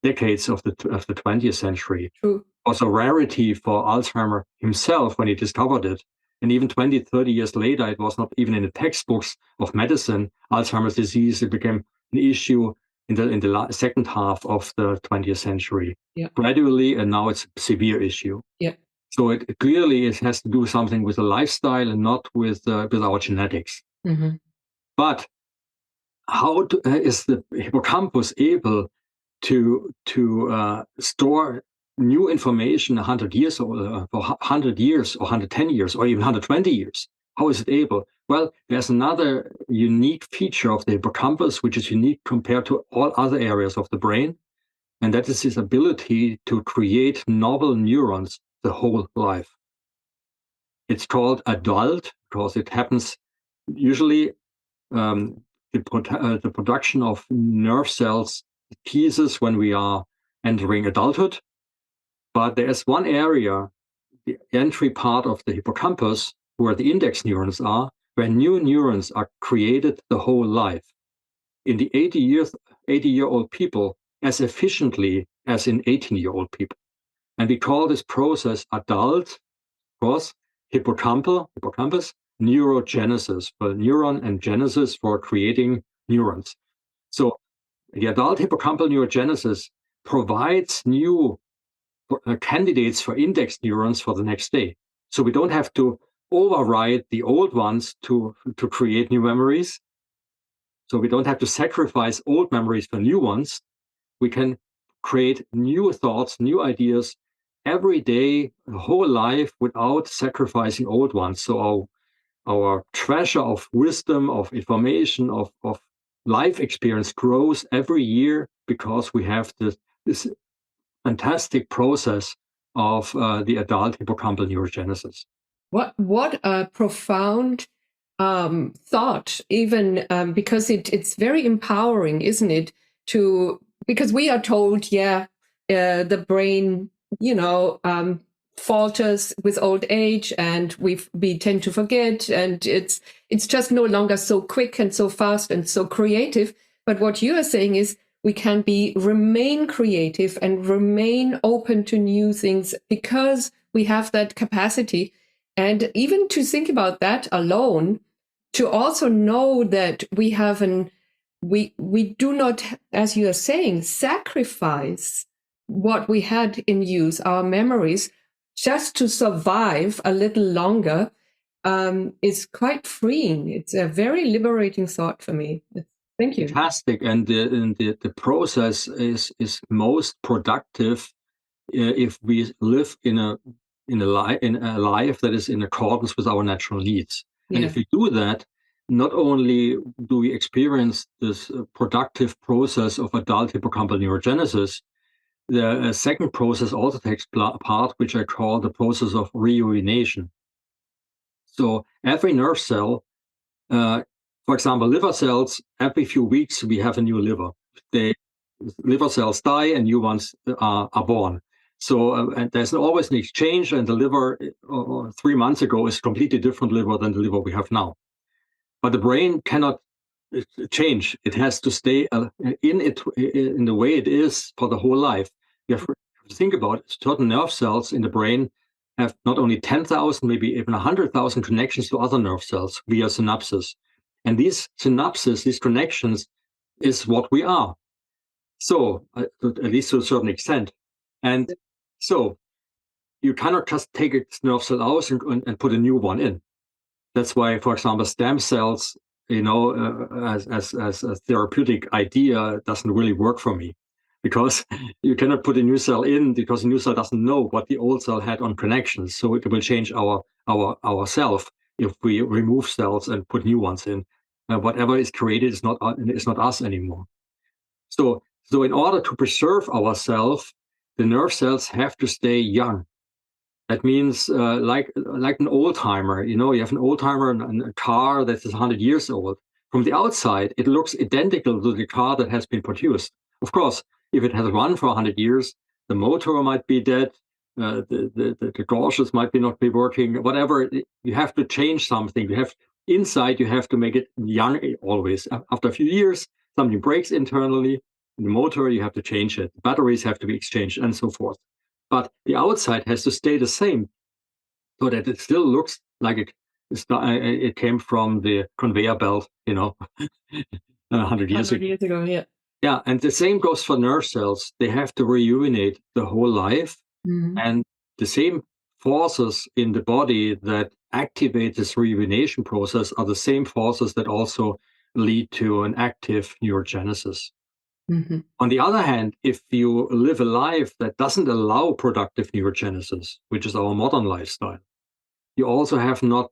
decades of the 20th century. True. It was a rarity for Alzheimer himself when he discovered it. And even 20, 30 years later, it was not even in the textbooks of medicine. Alzheimer's disease, it became an issue in the second half of the 20th century. Yeah. Gradually, and now it's a severe issue. Yeah. So it has to do something with the lifestyle and not with our genetics. Mm-hmm. But how is the hippocampus able to store new information 100 years or 100 years or 110 years or even 120 years? How is it able? Well, there's another unique feature of the hippocampus, which is unique compared to all other areas of the brain, and that is its ability to create novel neurons the whole life. It's called adult because it happens usually the production of nerve cells ceases when we are entering adulthood. But there's one area, the entry part of the hippocampus, where the index neurons are, where new neurons are created the whole life. In the 80-year-old people, as efficiently as in 18-year-old people. And we call this process adult, because hippocampus, neurogenesis, for neuron and genesis for creating neurons. So the adult hippocampal neurogenesis provides new candidates for index neurons for the next day. So we don't have to override the old ones to create new memories. So we don't have to sacrifice old memories for new ones. We can create new thoughts, new ideas every day, the whole life, without sacrificing old ones. So our treasure of wisdom, of information, of life experience grows every year because we have this fantastic process of the adult hippocampal neurogenesis. What a profound thought, even because it's very empowering, isn't it? Because we are told, the brain, falters with old age, and we tend to forget, and it's just no longer so quick and so fast and so creative. But what you are saying is we can remain creative and remain open to new things because we have that capacity. And even to think about that alone, to also know that we have we do not, as you are saying, sacrifice what we had in use, our memories, just to survive a little longer, is quite freeing. It's a very liberating thought for me. Thank you. Fantastic. And the process is most productive if we live in a in a life that is in accordance with our natural needs. And Yeah. if we do that, not only do we experience this productive process of adult hippocampal neurogenesis, the second process also takes part, which I call the process of rejuvenation. So every nerve cell, for example, liver cells, every few weeks we have a new liver. Liver cells die and new ones are born. So and there's always an exchange, and the liver 3 months ago is a completely different liver than the liver we have now. But the brain cannot change. It has to stay in the way it is for the whole life. You have to think about it. Certain nerve cells in the brain have not only 10,000, maybe even 100,000 connections to other nerve cells via synapses. And these synapses, these connections, is what we are. So, at least to a certain extent. And so, you cannot just take a nerve cell out and put a new one in. That's why, for example, stem cells, as a therapeutic idea, doesn't really work for me, because you cannot put a new cell in, because the new cell doesn't know what the old cell had on connections. So it will change our self if we remove cells and put new ones in. Whatever is created is not us anymore. So in order to preserve ourselves, the nerve cells have to stay young. That means like an old timer. You have an old timer and a car that is 100 years old. From the outside, it looks identical to the car that has been produced. Of course, if it has run for 100 years, the motor might be dead, the gauges might not be working, whatever. You have to change something. Inside, you have to make it young always. After a few years, something breaks internally. In the motor, you have to change it. Batteries have to be exchanged and so forth. But the outside has to stay the same, so that it still looks like it came from the conveyor belt, 100 years ago. 100 years ago, yeah. Yeah, and the same goes for nerve cells. They have to rejuvenate the whole life. Mhm. And the same forces in the body that activate this rejuvenation process are the same forces that also lead to an active neurogenesis. Mhm. On the other hand, if you live a life that doesn't allow productive neurogenesis, which is our modern lifestyle, you also have not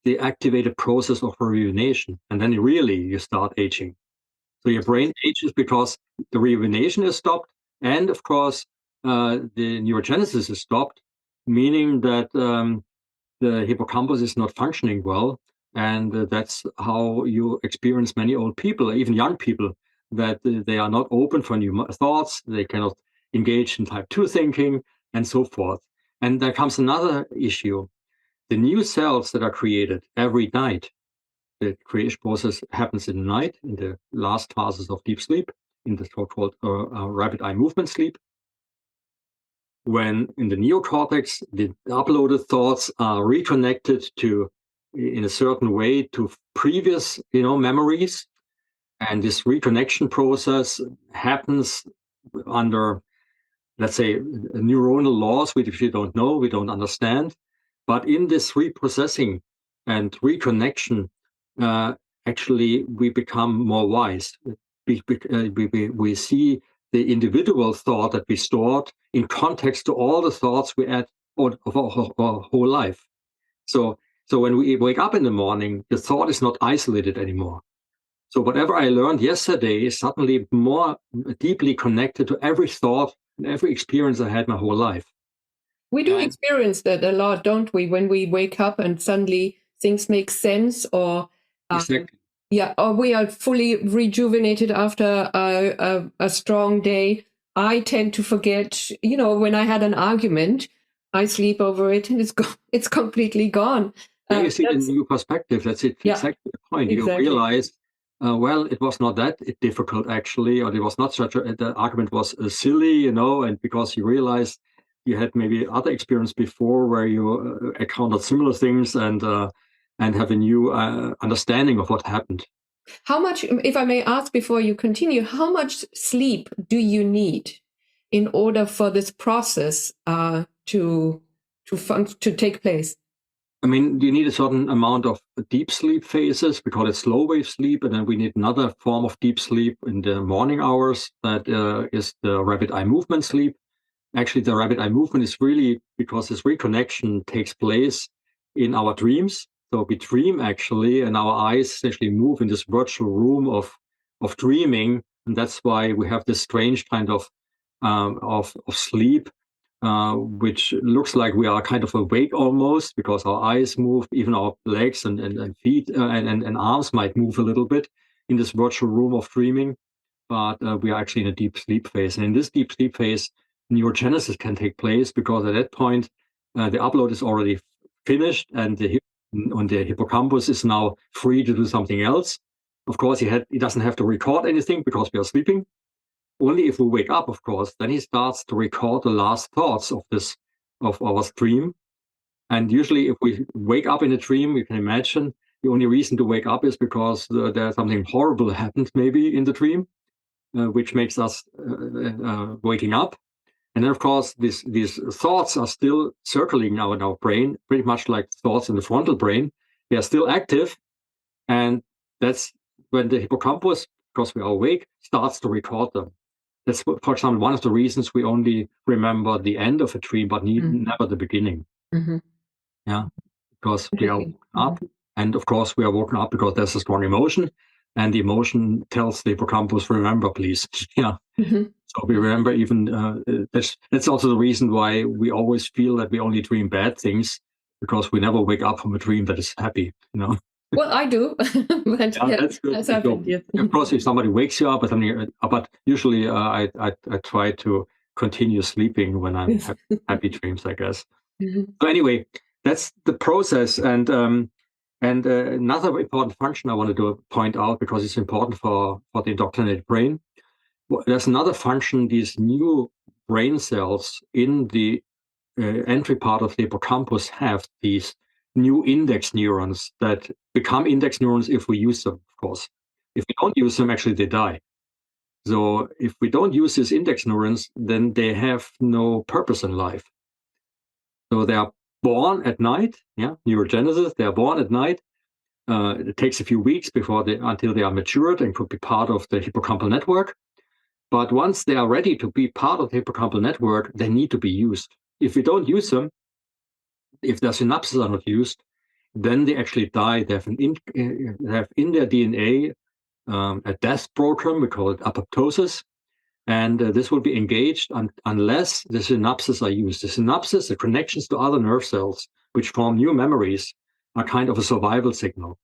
the activated process of rejuvenation. And then you start aging. So your brain ages because the rejuvenation is stopped. And of course, the neurogenesis is stopped, meaning that the hippocampus is not functioning well. And that's how you experience many old people, even young people, that they are not open for new thoughts, they cannot engage in type 2 thinking, and so forth. And there comes another issue. The new cells that are created every night, the creation process happens in the night, in the last phases of deep sleep, in the so-called rapid eye movement sleep. When in the neocortex, the uploaded thoughts are reconnected in a certain way to previous, memories. And this reconnection process happens under, let's say, neuronal laws, which we don't know, we don't understand. But in this reprocessing and reconnection, actually, we become more wise. We see the individual thought that we stored in context to all the thoughts we had of our whole life. So when we wake up in the morning, the thought is not isolated anymore. So whatever I learned yesterday is suddenly more deeply connected to every thought and every experience I had my whole life. We do experience that a lot, don't we? When we wake up and suddenly things make sense, or Exactly. or we are fully rejuvenated after a strong day. I tend to forget, when I had an argument, I sleep over it and it's completely gone. Yeah, you see the new perspective. That's it. Yeah, Exactly the point. exactly. You realize, it was not that difficult actually, or it was not the argument was silly, and because you realize you had maybe other experience before where you encountered similar things and have a new understanding of what happened. How much, if I may ask before you continue, how much sleep do you need in order for this process to take place? I mean, you need a certain amount of deep sleep phases. We call it slow wave sleep. And then we need another form of deep sleep in the morning hours. That is the rapid eye movement sleep. actually the rapid eye movement is really because this reconnection takes place in our dreams. So we dream actually, and our eyes essentially move in this virtual room of dreaming, and that's why we have this strange kind of sleep, which looks like we are kind of awake almost because our eyes move, even our legs and feet and arms might move a little bit in this virtual room of dreaming, but we are actually in a deep sleep phase. And in this deep sleep phase, neurogenesis can take place because at that point, the upload is already finished and the hippocampus is now free to do something else. Of course, he doesn't have to record anything because we are sleeping. Only if we wake up, of course, then he starts to record the last thoughts of our dream. And usually if we wake up in a dream, you can imagine the only reason to wake up is because there's something horrible happened maybe in the dream, which makes us waking up. And then, of course, these thoughts are still circling now in our brain, pretty much like thoughts in the frontal brain. They are still active. And that's when the hippocampus, because we are awake, starts to record them. That's, for example, one of the reasons we only remember the end of a dream, but never the beginning. Mm-hmm. Yeah, because we are woken up. And of course, we are woken up because there's a strong emotion. And the emotion tells the hippocampus, remember, please. Yeah. Mm-hmm. So we remember even, that's also the reason why we always feel that we only dream bad things, because we never wake up from a dream that is happy, you know. Well, I do. But yeah, that's good. That's happened, yes. Of course, if somebody wakes you up or something, but usually I try to continue sleeping when I'm happy dreams, I guess. Mm-hmm. So anyway, that's the process. And another important function I wanted to point out, because it's important for the indoctrinated brain. There's another function, these new brain cells in the entry part of the hippocampus have these new index neurons that become index neurons if we use them, of course. If we don't use them, actually they die. So if we don't use these index neurons, then they have no purpose in life. So they are born at night, neurogenesis, they are born at night. It takes a few weeks until they are matured and could be part of the hippocampal network. But once they are ready to be part of the hippocampal network, they need to be used. If we don't use them, if their synapses are not used, then they actually die. They have in their DNA a death program, we call it apoptosis, and this will be engaged unless the synapses are used. The synapses, the connections to other nerve cells, which form new memories, are kind of a survival signal.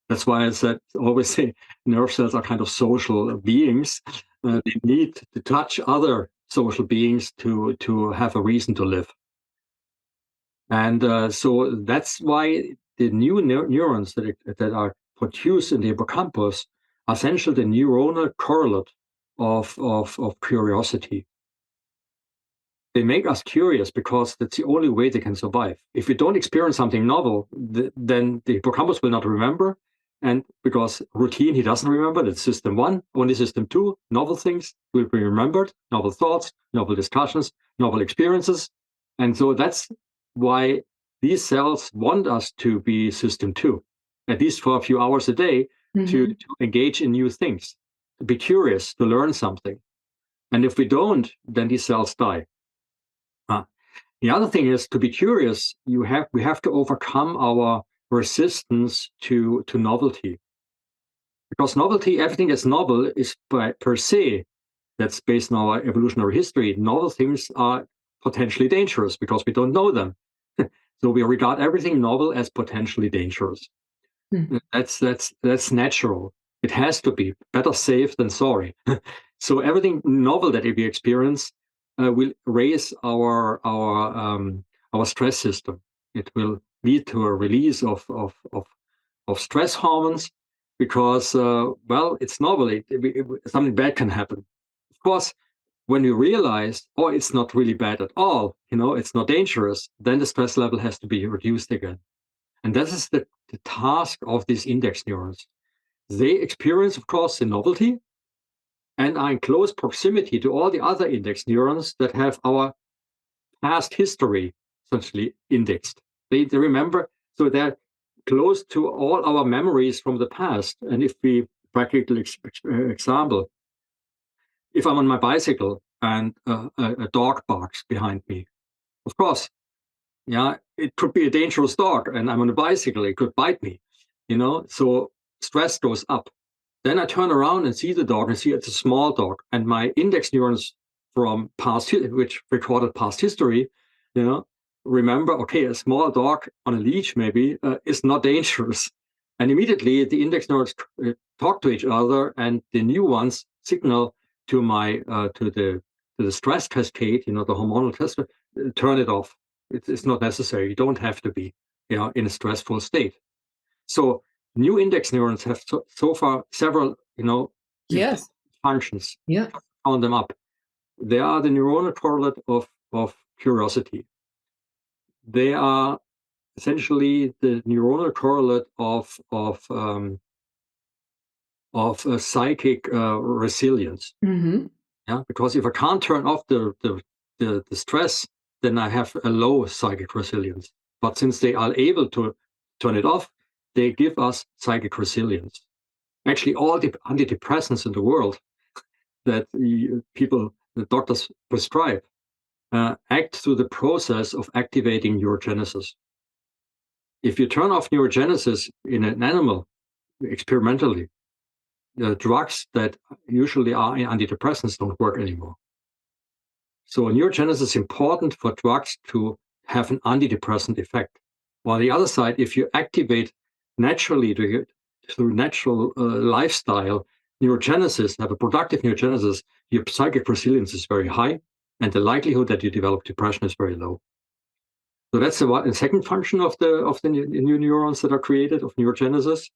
That's why I always say nerve cells are kind of social beings. They need to touch other social beings to have a reason to live. And so that's why the new neurons that are produced in the hippocampus are essentially the neuronal correlate of curiosity. They make us curious because that's the only way they can survive. If we don't experience something novel, then the hippocampus will not remember. And because routine, he doesn't remember. That's system 1. Only system 2, novel things will be remembered, novel thoughts, novel discussions, novel experiences. And so that's why these cells want us to be system 2, at least for a few hours a day, to engage in new things, to be curious, to learn something. And if we don't, then these cells die. The other thing is, to be curious, we have to overcome our resistance to novelty. Because novelty, everything that's novel is per se, that's based on our evolutionary history. Novel things are potentially dangerous because we don't know them. So we regard everything novel as potentially dangerous. That's natural. It has to be better safe than sorry. So everything novel that we experience will raise our stress system. It will lead to a release of stress hormones because it's novel. Something bad can happen. Of course, when you realize, it's not really bad at all, it's not dangerous, then the stress level has to be reduced again. And this is the task of these index neurons. They experience, of course, the novelty and are in close proximity to all the other index neurons that have our past history essentially indexed. They remember, so they're close to all our memories from the past. And if we, practical example, if I'm on my bicycle and a dog barks behind me. Of course, yeah, it could be a dangerous dog, and I'm on a bicycle, it could bite me, so stress goes up. Then I turn around and see the dog and see it's a small dog, and my index neurons from which recorded past history, remember, okay, a small dog on a leash maybe is not dangerous. And immediately the index neurons talk to each other, and the new ones signal to my to the stress cascade, the hormonal test, turn it off. It's not necessary. You don't have to be, in a stressful state. So new index neurons have so far several, Yes. functions. Yeah. Count them up. They are the neuronal correlate of curiosity. They are essentially the neuronal correlate of psychic resilience. Mm-hmm. Yeah, because if I can't turn off the stress, then I have a low psychic resilience. But since they are able to turn it off, they give us psychic resilience. Actually, all the antidepressants in the world that the doctors prescribe, act through the process of activating neurogenesis. If you turn off neurogenesis in an animal experimentally, the drugs that usually are antidepressants don't work anymore. So neurogenesis is important for drugs to have an antidepressant effect. On the other side, if you activate naturally through natural lifestyle neurogenesis, have a productive neurogenesis, your psychic resilience is very high, and the likelihood that you develop depression is very low. So that's the second function of the new neurons that are created, of neurogenesis.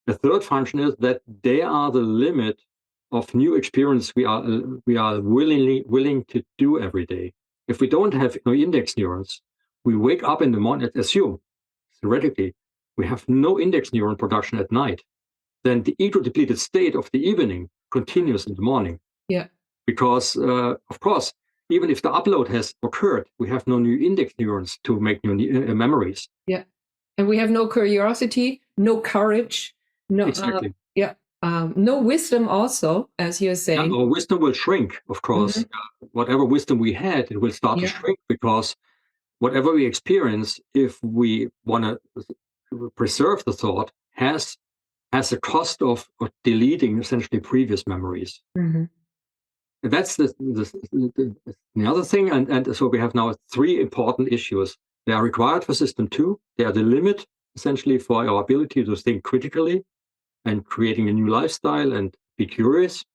The third function is that they are the limit of new experience we are willing to do every day. If we don't have index neurons, we wake up in the morning, assume, theoretically, we have no index neuron production at night, then the ego-depleted state of the evening continues in the morning. Yeah. Because, of course, even if the upload has occurred, we have no new index neurons to make new memories. Yeah. And we have no curiosity, no courage, no, Exactly. no wisdom also, as you're saying. Yeah, our wisdom will shrink, of course. Mm-hmm. Whatever wisdom we had, it will start to shrink, because whatever we experience, if we want to preserve the thought, has a cost of deleting essentially previous memories. Mm-hmm. That's the other thing. And so we have now three important issues. They are required for system 2. They are the limit essentially for our ability to think critically and creating a new lifestyle and be curious.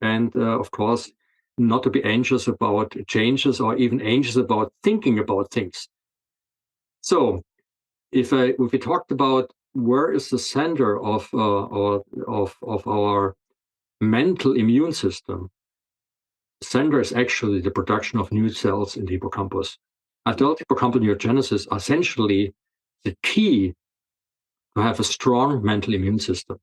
And of course, not to be anxious about changes or even anxious about thinking about things. So if we talked about where is the center of our mental immune system, the center is actually the production of new cells in the hippocampus. Adult hippocampal neurogenesis are essentially the key to have a strong mental immune system.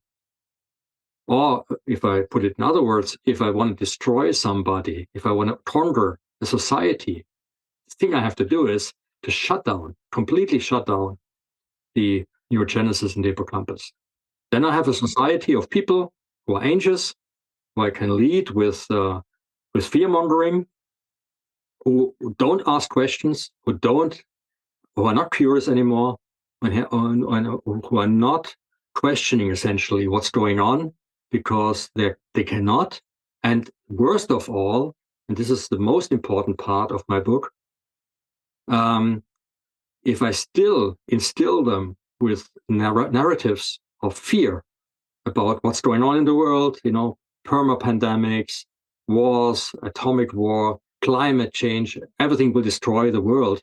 Or if I put it in other words, if I want to destroy somebody, if I want to conquer a society, the thing I have to do is to completely shut down the neurogenesis in the hippocampus. Then I have a society of people who are anxious, who I can lead with fear mongering, who don't ask questions, who are not curious anymore, and who are not questioning essentially what's going on, because they cannot. And worst of all, and this is the most important part of my book, if I still instill them with narratives of fear about what's going on in the world, perma-pandemics, wars, atomic war, climate change, everything will destroy the world.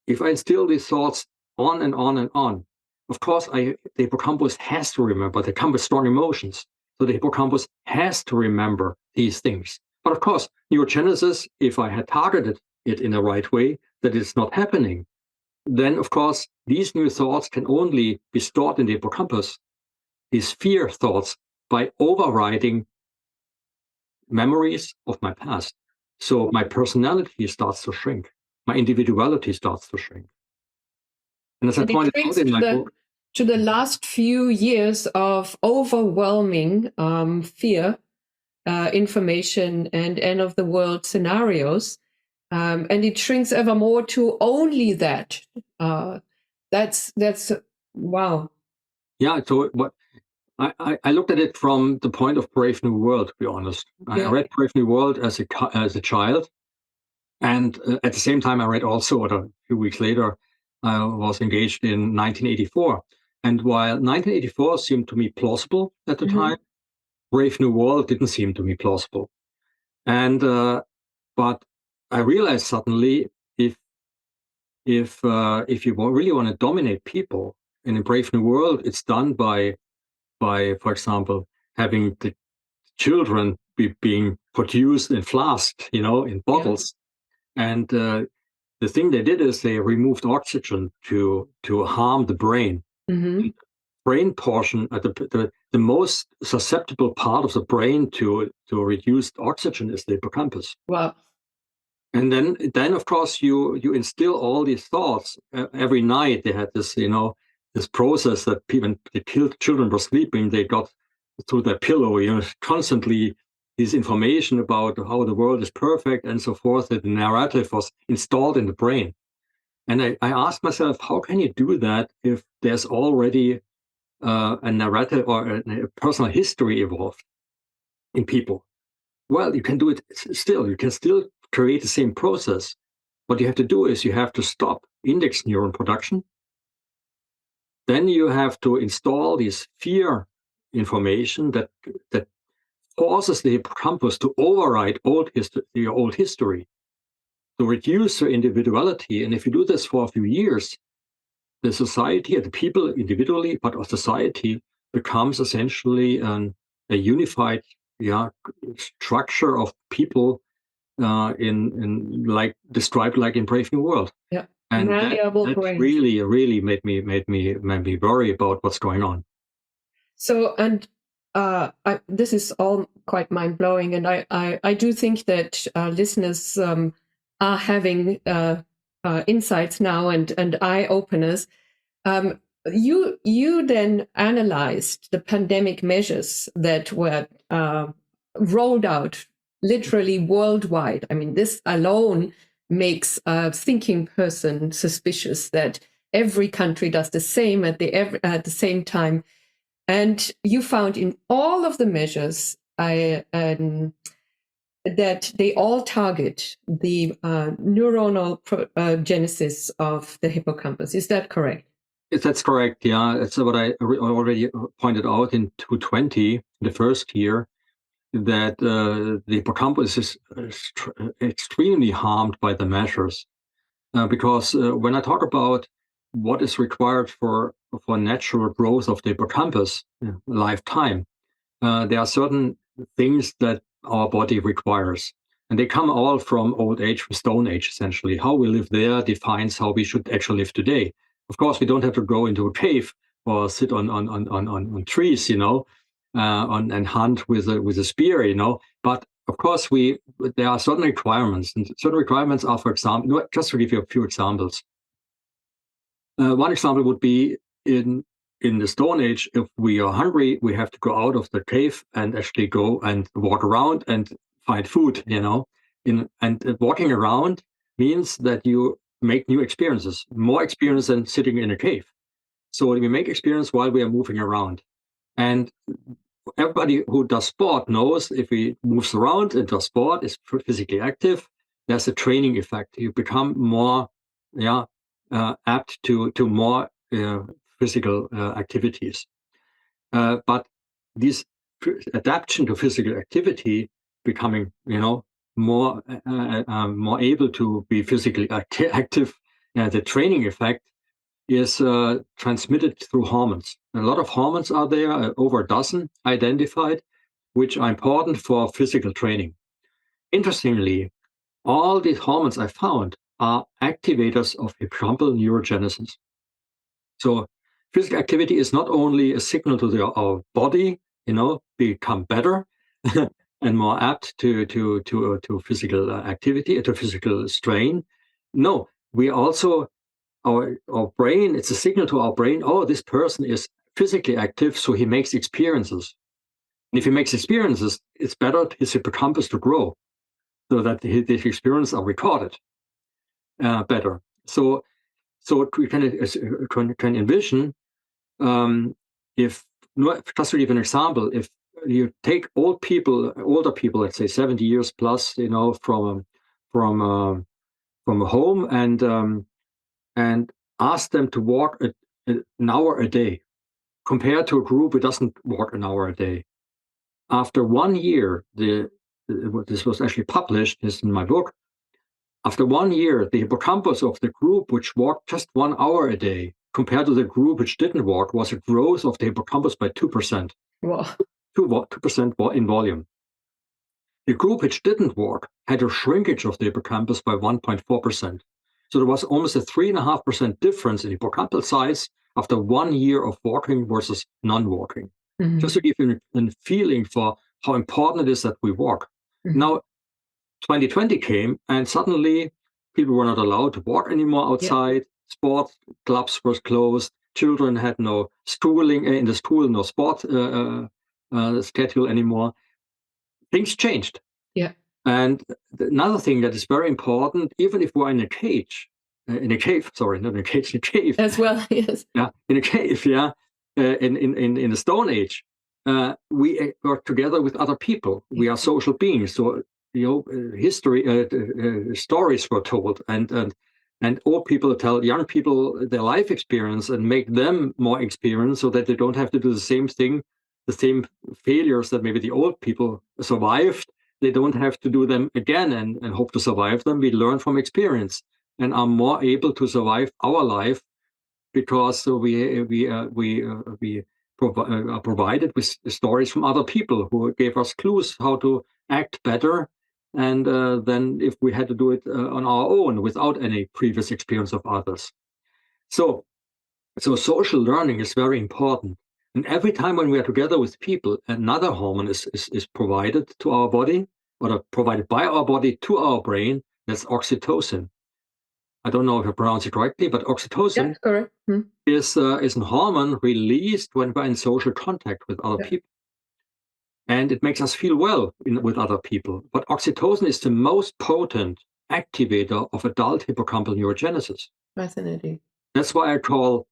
If I instill these thoughts on and on and on, of course, the hippocampus has to remember. They come with strong emotions. So the hippocampus has to remember these things. But of course, neurogenesis, if I had targeted it in the right way, that it's not happening, then of course, these new thoughts can only be stored in the hippocampus, these fear thoughts, by overriding memories of my past. So my personality starts to shrink. My individuality starts to shrink. And as I pointed out in my book, to the last few years of overwhelming fear information and end of the world scenarios. And it shrinks ever more to only that. That's wow. Yeah. So what I looked at it from the point of Brave New World, to be honest. I read Brave New World as a child. And at the same time, I read also, or a few weeks later, I was engaged in 1984. And while 1984 seemed to me plausible at the time, Brave New World didn't seem to me plausible. And but I realized suddenly, if you really want to dominate people in a Brave New World, it's done by, for example, having the children being produced in flasks, in bottles. And the thing they did is they removed oxygen to harm the brain. Brain portion, the most susceptible part of the brain to reduced oxygen is the hippocampus. Wow. And then of course you instill all these thoughts every night. They had this this process that when the children were sleeping, they got through their pillow constantly this information about how the world is perfect and so forth. That the narrative was installed in the brain. And I asked myself, how can you do that if there's already a narrative or a personal history evolved in people? Well, you can do it still. You can still create the same process. What you have to do is you have to stop index neuron production. Then you have to install this fear information that forces the hippocampus to override your old history, to reduce your individuality. And if you do this for a few years, the society, the people individually, but society becomes essentially a unified structure of people in like described like in Brave New World. Yeah. And that really made me worry about what's going on. So, and this is all quite mind blowing, and I do think that listeners are having insights now and eye openers. You then analyzed the pandemic measures that were rolled out literally worldwide. I mean, this alone makes a thinking person suspicious that every country does the same at the same time. And you found in all of the measures that they all target the neuronal genesis of the hippocampus. Is that correct? That's correct. Yeah, that's what I already pointed out in 2020, the first year, that the hippocampus is extremely harmed by the measures. Because when I talk about what is required for natural growth of the hippocampus lifetime, there are certain things that our body requires. And they come all from old age, from Stone Age, essentially. How we live there defines how we should actually live today. Of course, we don't have to go into a cave or sit on trees, and hunt with a spear, But of course, there are certain requirements, and certain requirements are, for example, just to give you a few examples. One example would be in the Stone Age, if we are hungry, we have to go out of the cave and actually go and walk around and find food, And walking around means that you make new experiences, more experience than sitting in a cave. So we make experience while we are moving around. And everybody who does sport knows if he moves around and does sport, is physically active, there's a training effect. You become more apt to more physical activities. But this adaptation to physical activity, becoming more able to be physically active, the training effect is transmitted through hormones. A lot of hormones are there, over a dozen identified, which are important for physical training. Interestingly, all these hormones I found are activators of hippocampal neurogenesis. So physical activity is not only a signal to our body, become better and more apt to physical activity, to physical strain. No, we also, our brain, it's a signal to our brain, oh, this person is physically active, so he makes experiences. And if he makes experiences, it's better his hippocampus to grow so that the experiences are recorded better. So we can envision if, just to give an example, if you take older people, let's say 70 years plus, from a home and ask them to walk an hour a day, compared to a group who doesn't walk an hour a day. After 1 year, this was actually published, this is in my book. After 1 year, the hippocampus of the group which walked just 1 hour a day, compared to the group which didn't walk, was a growth of the hippocampus by 2%. Wow. 2% in volume. The group which didn't walk had a shrinkage of the hippocampus by 1.4%. So there was almost a 3.5% difference in hippocampal size after 1 year of walking versus non-walking. Mm-hmm. Just to give you a feeling for how important it is that we walk. Mm-hmm. Now, 2020 came, and suddenly people were not allowed to walk anymore outside. Yep. Sport clubs were closed. Children had no schooling in the school, no sport schedule anymore. Things changed. Yeah. And another thing that is very important, even if we're in a cave, sorry, not in a cage, in a cave. As well, yes. Yeah, in a cave, yeah. In the Stone Age, we work together with other people. We are social beings. So, stories were told, and old people tell young people their life experience and make them more experienced, so that they don't have to do the same thing, the same failures that maybe the old people survived. They don't have to do them again and hope to survive them. We learn from experience and are more able to survive our life, because we are provided with stories from other people who gave us clues how to act better, and then if we had to do it on our own without any previous experience of others. So social learning is very important. And every time when we are together with people, another hormone is provided to our body, or provided by our body to our brain. That's oxytocin. I don't know if I pronounce it correctly, but oxytocin is a hormone released when we're in social contact with other people. And it makes us feel well with other people. But oxytocin is the most potent activator of adult hippocampal neurogenesis. Fascinating. That's why I call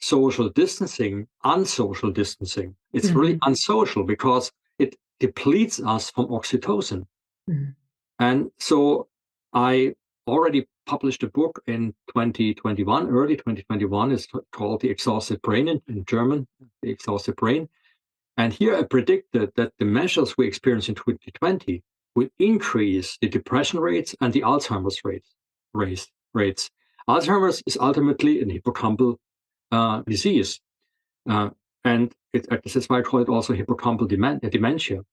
social distancing unsocial distancing. It's really unsocial because it depletes us from oxytocin. Mm-hmm. And so I already published a book in 2021, early 2021. It's called The Exhausted Brain in German, The Exhausted Brain. And here I predicted that the measures we experience in 2020 will increase the depression rates and the Alzheimer's rates. Alzheimer's is ultimately an hippocampal disease. And that's why I call it also hippocampal dementia.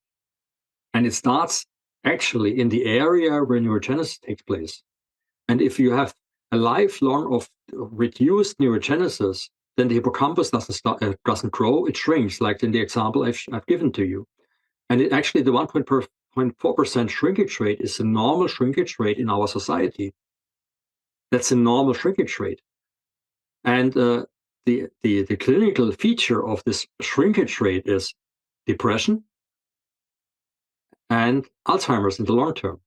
And it starts actually in the area where neurogenesis takes place. And if you have a lifelong of reduced neurogenesis, then the hippocampus doesn't grow, it shrinks, like in the example I've given to you. And it actually, the 1.4% shrinkage rate is a normal shrinkage rate in our society. That's a normal shrinkage rate. And the clinical feature of this shrinkage rate is depression and Alzheimer's in the long term.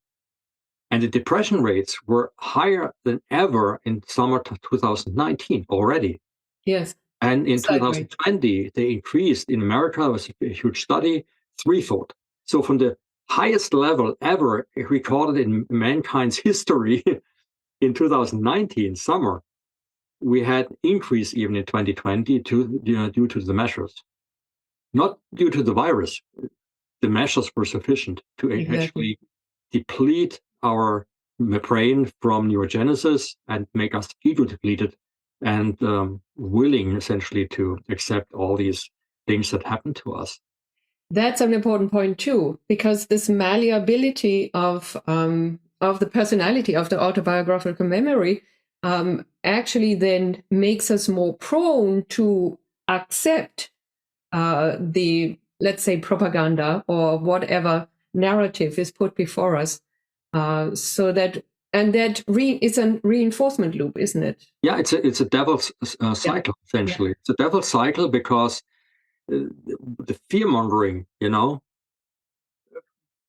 And the depression rates were higher than ever in summer 2019 already. Yes. And in 2020, they increased in America, it was a huge study, threefold. So from the highest level ever recorded in mankind's history in 2019 summer, we had increase even in 2020 due to the measures. Not due to the virus. The measures were sufficient to actually deplete our brain from neurogenesis and make us ego depleted and willing essentially to accept all these things that happen to us. That's an important point too, because this malleability of the personality, of the autobiographical memory, actually then makes us more prone to accept the, let's say, propaganda or whatever narrative is put before us. So that it's a reinforcement loop, isn't it? Yeah, it's a devil's cycle, essentially. Yeah. It's a devil's cycle because the fear mongering,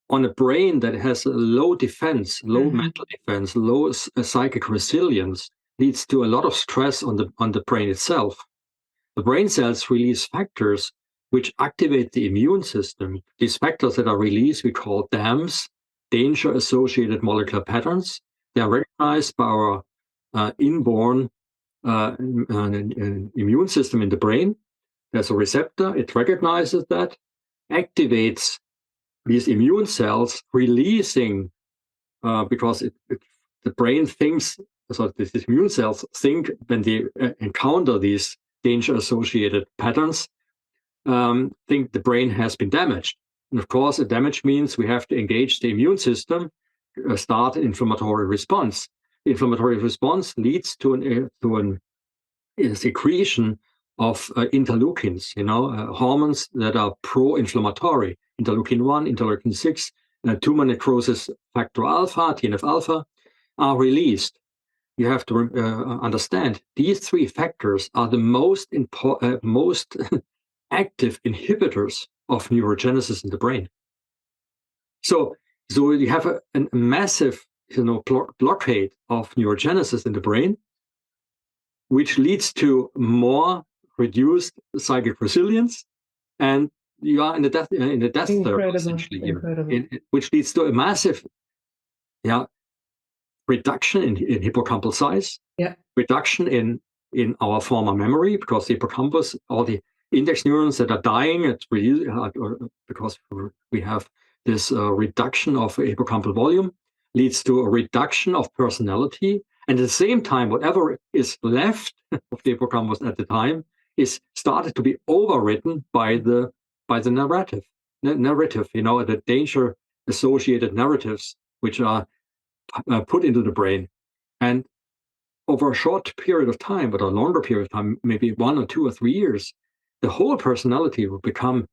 on a brain that has a low defense, low mental defense, low psychic resilience, leads to a lot of stress on the brain itself. The brain cells release factors which activate the immune system. These factors that are released we call DAMs, danger-associated molecular patterns. They are recognized by our inborn immune system in the brain. There's a receptor, it recognizes that, activates these immune cells, releasing, because the brain thinks, so these immune cells think when they encounter these danger-associated patterns, think the brain has been damaged. And of course, a damage means we have to engage the immune system, start an inflammatory response. The inflammatory response leads to a secretion of interleukins, hormones that are pro-inflammatory. Interleukin 1, interleukin 6, tumor necrosis factor alpha, TNF alpha, are released. You have to understand these three factors are the most active inhibitors of neurogenesis in the brain. So you have a massive blockade of neurogenesis in the brain, which leads to more reduced psychic resilience, and you are in the death circle, essentially here, which leads to a massive reduction in hippocampal size, reduction in our former memory, because the hippocampus, all the index neurons that are dying, because we have this reduction of hippocampal volume, leads to a reduction of personality. And at the same time, whatever is left of the hippocampus at the time is started to be overwritten by the narrative, the danger-associated narratives, which are put into the brain. And over a short period of time, but a longer period of time, maybe 1 or 2 or 3 years, the whole personality will become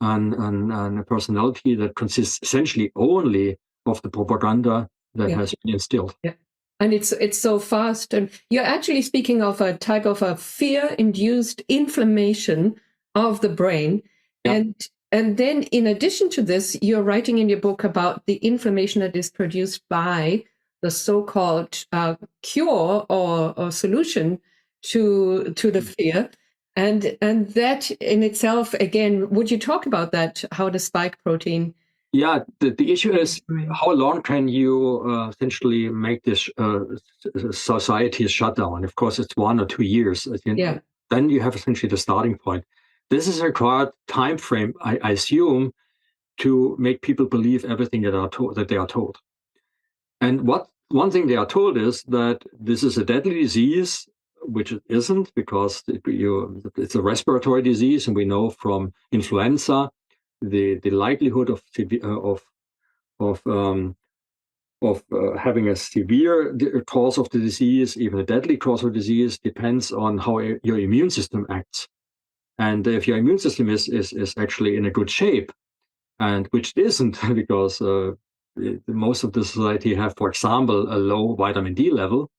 a personality that consists essentially only of the propaganda that has been instilled. Yeah. And it's so fast. And you're actually speaking of a type of a fear-induced inflammation of the brain. Yeah. And then in addition to this, you're writing in your book about the inflammation that is produced by the so-called cure or solution to the fear. And that in itself, again, would you talk about that, how the spike protein? Yeah, the issue is how long can you essentially make this society shut down? Of course, it's 1 or 2 years. Yeah. Then you have essentially the starting point. This is a required time frame, I assume, to make people believe everything that they are told. And one thing they are told is that this is a deadly disease, which it isn't, because it's a respiratory disease, and we know from influenza the likelihood of having a severe cause of the disease, even a deadly cause of the disease, depends on how your immune system acts. And if your immune system is actually in a good shape, and which it isn't, because most of the society have, for example, a low vitamin D level.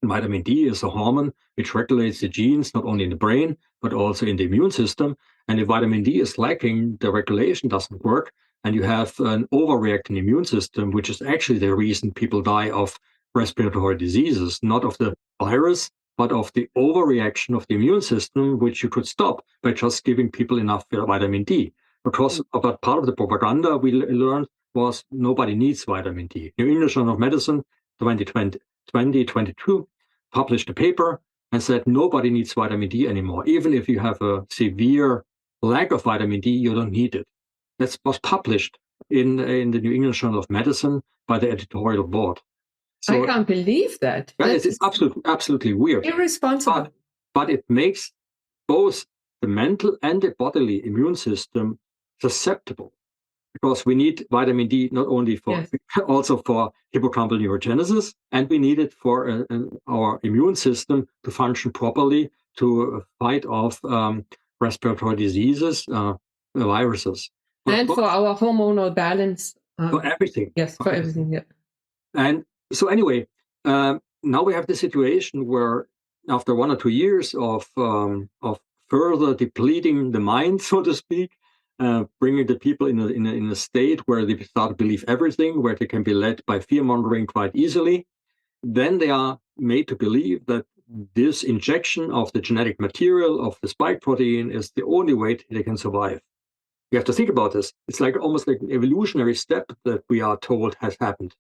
And vitamin D is a hormone which regulates the genes not only in the brain, but also in the immune system. And if vitamin D is lacking, the regulation doesn't work, and you have an overreacting immune system, which is actually the reason people die of respiratory diseases, not of the virus, but of the overreaction of the immune system, which you could stop by just giving people enough vitamin D. Because about part of the propaganda we learned was nobody needs vitamin D. New England Journal of Medicine, 2022, published a paper and said nobody needs vitamin D anymore. Even if you have a severe lack of vitamin D, you don't need it. That was published in the New England Journal of Medicine by the editorial board. So, I can't believe that. It's absolutely weird. Irresponsible. But it makes both the mental and the bodily immune system susceptible, because we need vitamin D not only for also for hippocampal neurogenesis, and we need it for our immune system to function properly, to fight off respiratory diseases, viruses, and for our hormonal balance. For everything. Yes, for everything. Yeah. And so anyway, now we have the situation where after 1 or 2 years of further depleting the mind, so to speak, bringing the people in a state where they start to believe everything, where they can be led by fear-mongering quite easily. Then they are made to believe that this injection of the genetic material of the spike protein is the only way they can survive. You have to think about this. It's like almost like an evolutionary step that we are told has happened.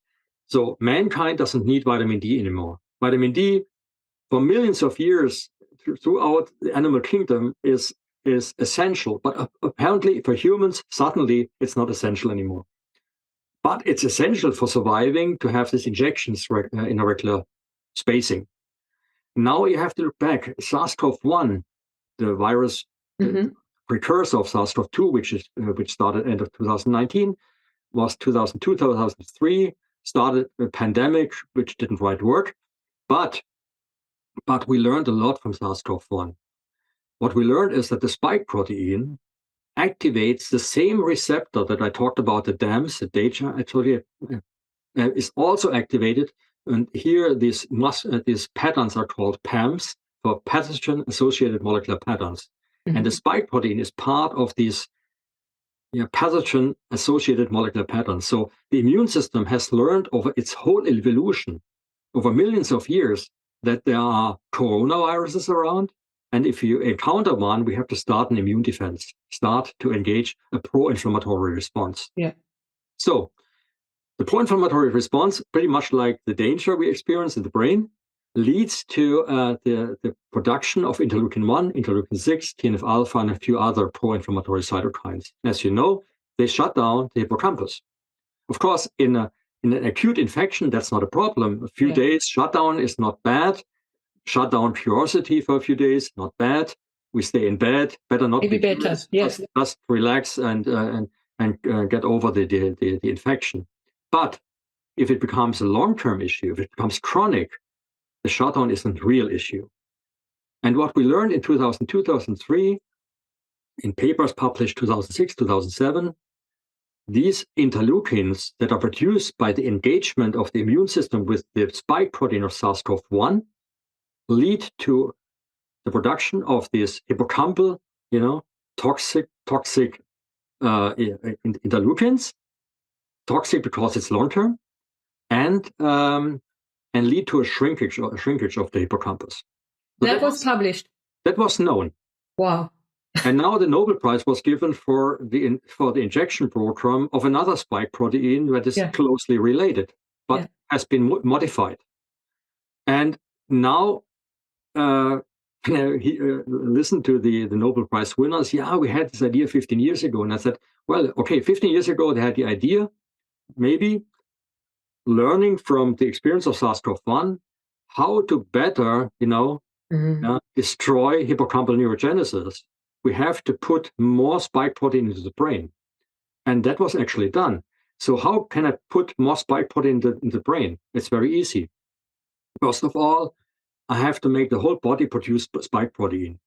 So mankind doesn't need vitamin D anymore. Vitamin D, for millions of years throughout the animal kingdom, is essential. But apparently for humans, suddenly it's not essential anymore. But it's essential for surviving to have these injections in a regular spacing. Now you have to look back. SARS-CoV-1, the virus, the precursor of SARS-CoV-2, which started end of 2019, was 2002, 2003, started a pandemic, which didn't quite work. But we learned a lot from SARS-CoV-1. What we learned is that the spike protein activates the same receptor that I talked about, the DAMs, the data I told you, is also activated. And here these patterns are called PAMs, for pathogen-associated molecular patterns. And the spike protein is part of these pathogen-associated molecular patterns. So the immune system has learned over its whole evolution, over millions of years, that there are coronaviruses around. And if you encounter one, we have to start an immune defense, start to engage a pro-inflammatory response. Yeah. So the pro-inflammatory response, pretty much like the danger we experience in the brain, leads to the production of interleukin-1, interleukin-6, TNF-alpha, and a few other pro-inflammatory cytokines. As you know, they shut down the hippocampus. Of course, in an acute infection, that's not a problem. A few days shutdown is not bad. Shut down curiosity for a few days, not bad. We stay in bed, better not Maybe be better, curious, yes. just relax and get over the infection. But if it becomes a long-term issue, if it becomes chronic, the shutdown is a real issue. And what we learned in 2002, 2003, in papers published 2006, 2007, these interleukins that are produced by the engagement of the immune system with the spike protein of SARS-CoV-1 lead to the production of these hippocampal, toxic interleukins, toxic because it's long-term, and lead to a shrinkage of the hippocampus. So that was published. That was known. Wow. And now the Nobel Prize was given for the injection program of another spike protein that is closely related, but has been modified. And now, listen to the Nobel Prize winners. Yeah, we had this idea 15 years ago. And I said, well, okay, 15 years ago, they had the idea, maybe learning from the experience of SARS-CoV-1, how to better, destroy hippocampal neurogenesis. We have to put more spike protein into the brain. And that was actually done. So how can I put more spike protein in the brain? It's very easy. First of all, I have to make the whole body produce spike protein.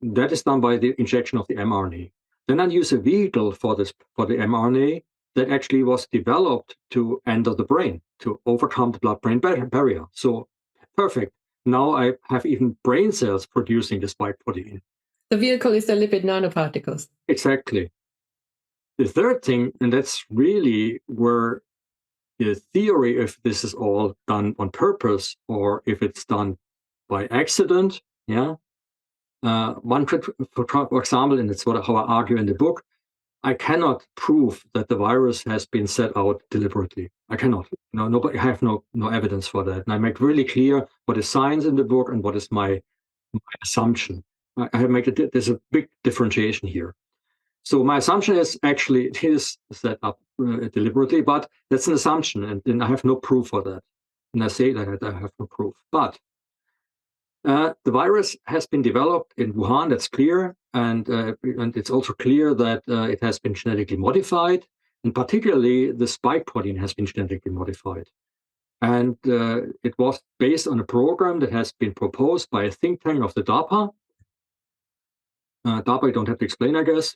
That is done by the injection of the mRNA. Then I use a vehicle for the mRNA that actually was developed to enter the brain, to overcome the blood-brain barrier. So perfect. Now I have even brain cells producing the spike protein. The vehicle is the lipid nanoparticles. Exactly. The third thing, and that's really where the theory, if this is all done on purpose or if it's done by accident, one could, for example, and it's how I argue in the book, I cannot prove that the virus has been set out deliberately. I cannot. Nobody. I have no evidence for that. And I make really clear what is science in the book and what is my assumption. There's a big differentiation here. So my assumption is actually it is set up deliberately, but that's an assumption, and I have no proof for that. And I say that I have no proof. But the virus has been developed in Wuhan, that's clear, and it's also clear that it has been genetically modified, and particularly the spike protein has been genetically modified. And it was based on a program that has been proposed by a think tank of the DARPA. DARPA, I don't have to explain, I guess.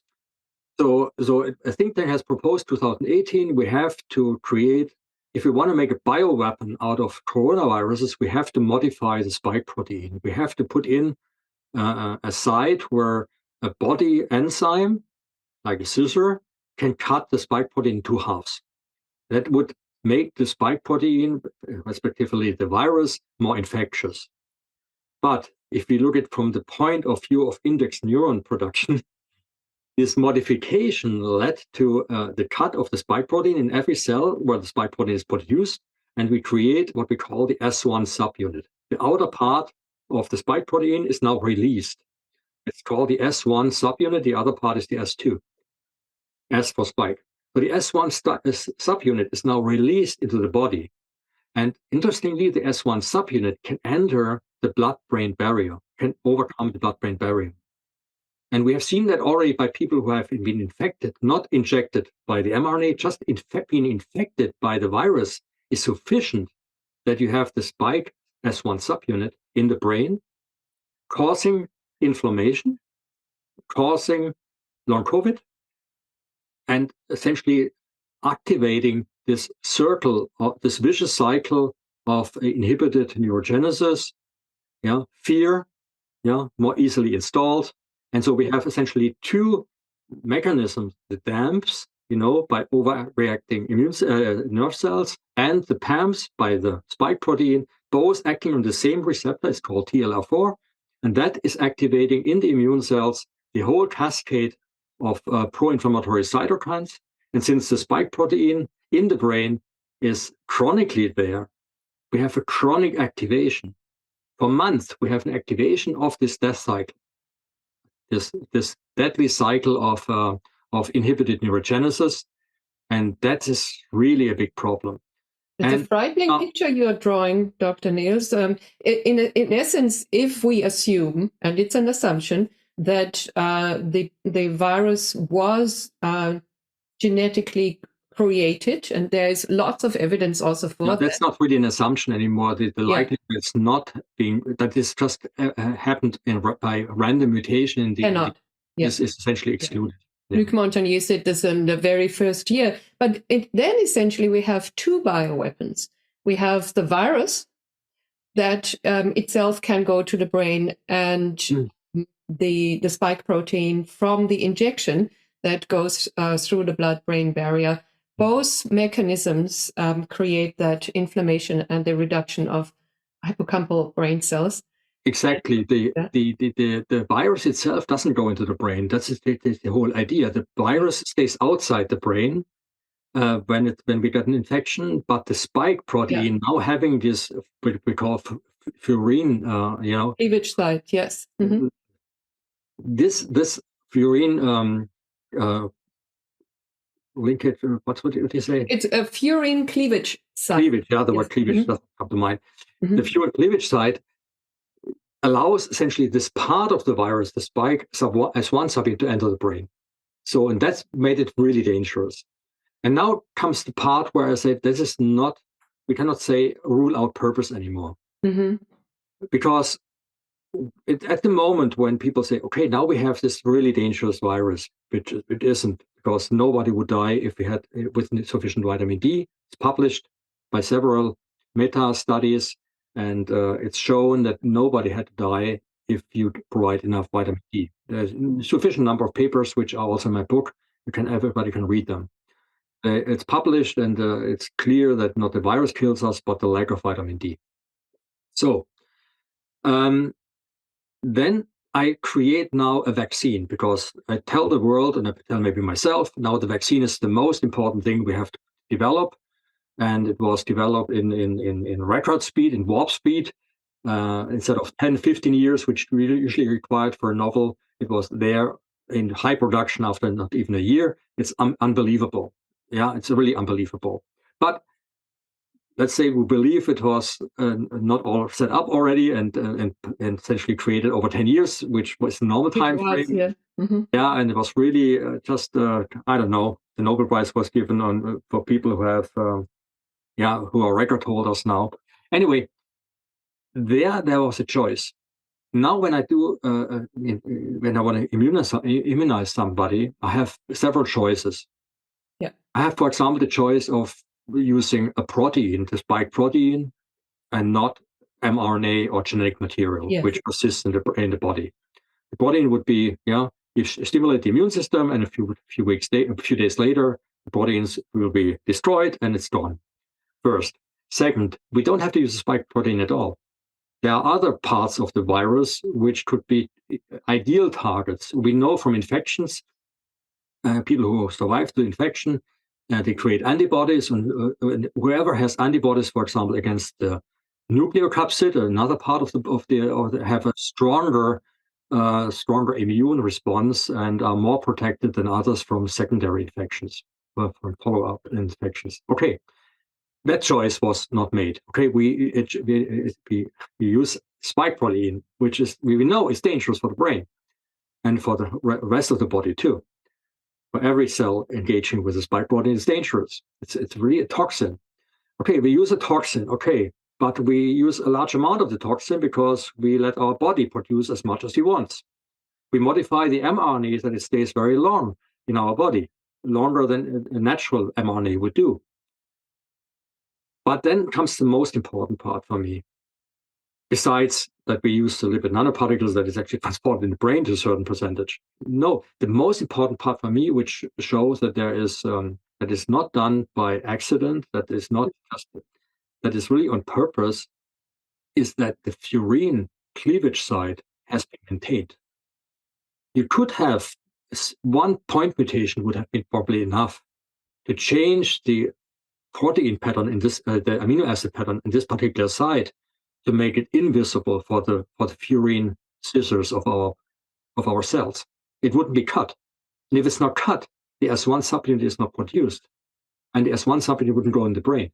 So a think tank has proposed 2018, we have to create, if we want to make a bioweapon out of coronaviruses, we have to modify the spike protein. We have to put in a site where a body enzyme, like a scissor, can cut the spike protein in two halves. That would make the spike protein, respectively the virus, more infectious. But if we look at it from the point of view of index neuron production, this modification led to the cut of the spike protein in every cell where the spike protein is produced, and we create what we call the S1 subunit. The outer part of the spike protein is now released. It's called the S1 subunit. The other part is the S2, S for spike. So the S1 subunit is now released into the body. And interestingly, the S1 subunit can enter the blood-brain barrier, can overcome the blood-brain barrier. And we have seen that already by people who have been infected, not injected by the mRNA, just being infected by the virus is sufficient that you have the spike S1 subunit in the brain, causing inflammation, causing long COVID, and essentially activating this circle, this vicious cycle of inhibited neurogenesis, fear, more easily installed. And so we have essentially two mechanisms: the DAMPs, by overreacting nerve cells, and the PAMs by the spike protein, both acting on the same receptor. It's called TLR4, and that is activating in the immune cells the whole cascade of pro-inflammatory cytokines. And since the spike protein in the brain is chronically there, we have a chronic activation. For months, we have an activation of this death cycle, this deadly cycle of inhibited neurogenesis, and that is really a big problem. It's a frightening picture you're drawing, Dr. Nehls. In essence, if we assume, and it's an assumption, that the virus was genetically created, and there's lots of evidence also for that. That's not really an assumption anymore. The likelihood it's not being, that this just happened by random mutation in the is essentially excluded. Luc Montagnier said this in the very first year. But then essentially we have two bioweapons. We have the virus that itself can go to the brain, and the spike protein from the injection that goes through the blood-brain barrier. Both mechanisms create that inflammation and the reduction of hippocampal brain cells. Exactly. The virus itself doesn't go into the brain. That's the whole idea. The virus stays outside the brain when we get an infection, but the spike protein now having this what we call furin, cleavage site. Yes. Mm-hmm. This furin linkage. What do you say? It's a furin cleavage site. Cleavage. Yeah, the word cleavage doesn't come to mind. Mm-hmm. The furin cleavage site allows essentially this part of the virus, the spike S1 subunit, to enter the brain. So, and that's made it really dangerous. And now comes the part where I say this is not, we cannot say rule out purpose anymore. Mm-hmm. Because at the moment when people say, okay, now we have this really dangerous virus, which it isn't, because nobody would die if we had with sufficient vitamin D. It's published by several meta studies. And it's shown that nobody had to die if you provide enough vitamin D. There's a sufficient number of papers, which are also in my book. Everybody can read them. It's published, and it's clear that not the virus kills us, but the lack of vitamin D. So then I create now a vaccine, because I tell the world, and I tell maybe myself, now the vaccine is the most important thing we have to develop. And it was developed in record speed, in warp speed, instead of 10, 15 years, which we usually required for a novel. It was there in high production after not even a year. It's unbelievable. Yeah, it's really unbelievable. But let's say we believe it was not all set up already and essentially created over 10 years, which was the normal time frame. Yeah. Mm-hmm. Yeah, and it was really just, I don't know, the Nobel Prize was given for people who have... who are record holders now. Anyway, there was a choice. Now, when I do, when I want to immunize somebody, I have several choices. Yeah. I have, for example, the choice of using a protein, the spike protein, and not mRNA or genetic material, Yes. which persists in the body. The protein would be, you stimulate the immune system, and a few days later, the proteins will be destroyed and it's gone. First. Second, we don't have to use a spike protein at all. There are other parts of the virus which could be ideal targets. We know from infections, people who survive the infection, they create antibodies, and whoever has antibodies, for example, against the nucleocapsid, another part of the have a stronger immune response and are more protected than others from secondary infections, from follow-up infections. Okay, that choice was not made. Okay, we use spike protein, which is we know is dangerous for the brain and for the rest of the body too. For every cell engaging with a spike protein is dangerous. It's really a toxin. Okay, we use a toxin. Okay, but we use a large amount of the toxin because we let our body produce as much as we want. We modify the mRNA that it stays very long in our body, longer than a natural mRNA would do. But then comes the most important part for me. Besides that we use the lipid nanoparticles that is actually transported in the brain to a certain percentage. No, the most important part for me, which shows that there is that is not done by accident, that is not just, that is really on purpose, is that the furin cleavage site has been maintained. You could have one point mutation would have been probably enough to change the protein pattern in this, the amino acid pattern in this particular site, to make it invisible for the furin scissors of our cells. It wouldn't be cut. And if it's not cut, the S1 subunit is not produced. And the S1 subunit wouldn't go in the brain.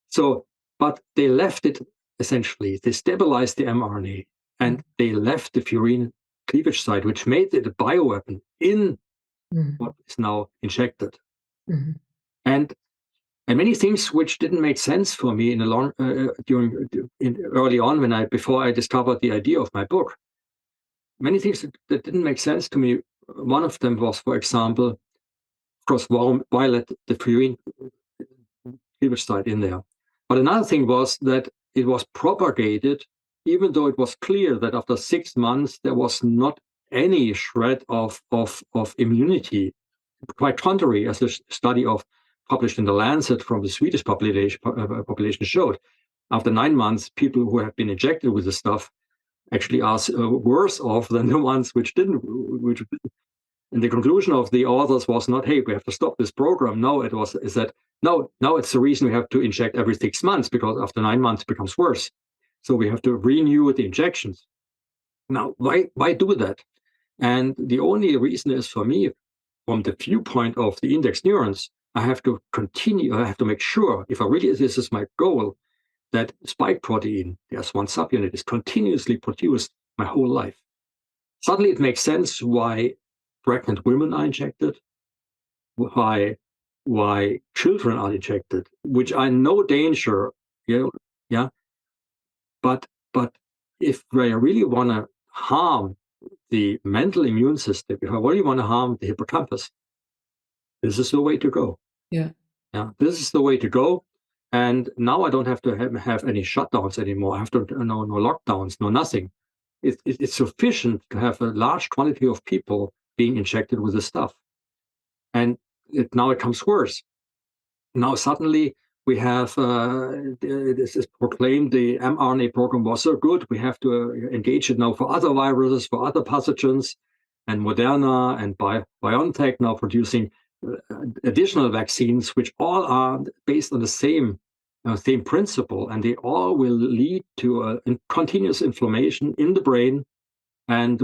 So, but they left it essentially. They stabilized the mRNA and they left the furin cleavage site, which made it a bioweapon in what is now injected. And many things which didn't make sense for me early on before I discovered the idea of my book. Many things that didn't make sense to me. One of them was, for example, of course, why let the furin cleavage site in there? But another thing was that it was propagated, even though it was clear that after 6 months there was not any shred of immunity. Quite contrary, as a study published in the Lancet from the Swedish population showed, after 9 months, people who have been injected with the stuff actually are worse off than the ones which didn't. And the conclusion of the authors was not, hey, we have to stop this program. No, now it's the reason we have to inject every 6 months, because after 9 months it becomes worse. So we have to renew the injections. Now, why do that? And the only reason is, for me, from the viewpoint of the index neurons, I have to make sure, if this is my goal, that spike protein, the S1 subunit, is continuously produced my whole life. Suddenly it makes sense why pregnant women are injected, why children are injected, which are in no danger, but if I really want to harm the mental immune system, if I really want to harm the hippocampus, this is the way to go. Yeah, this is the way to go. And now I don't have to have any shutdowns anymore. I have to no lockdowns, no nothing. It's sufficient to have a large quantity of people being injected with this stuff. And now it comes worse. Now suddenly we have this is proclaimed the mRNA program was so good, we have to engage it now for other viruses, for other pathogens, and Moderna and BioNTech now producing additional vaccines, which all are based on the same principle, and they all will lead to continuous inflammation in the brain. And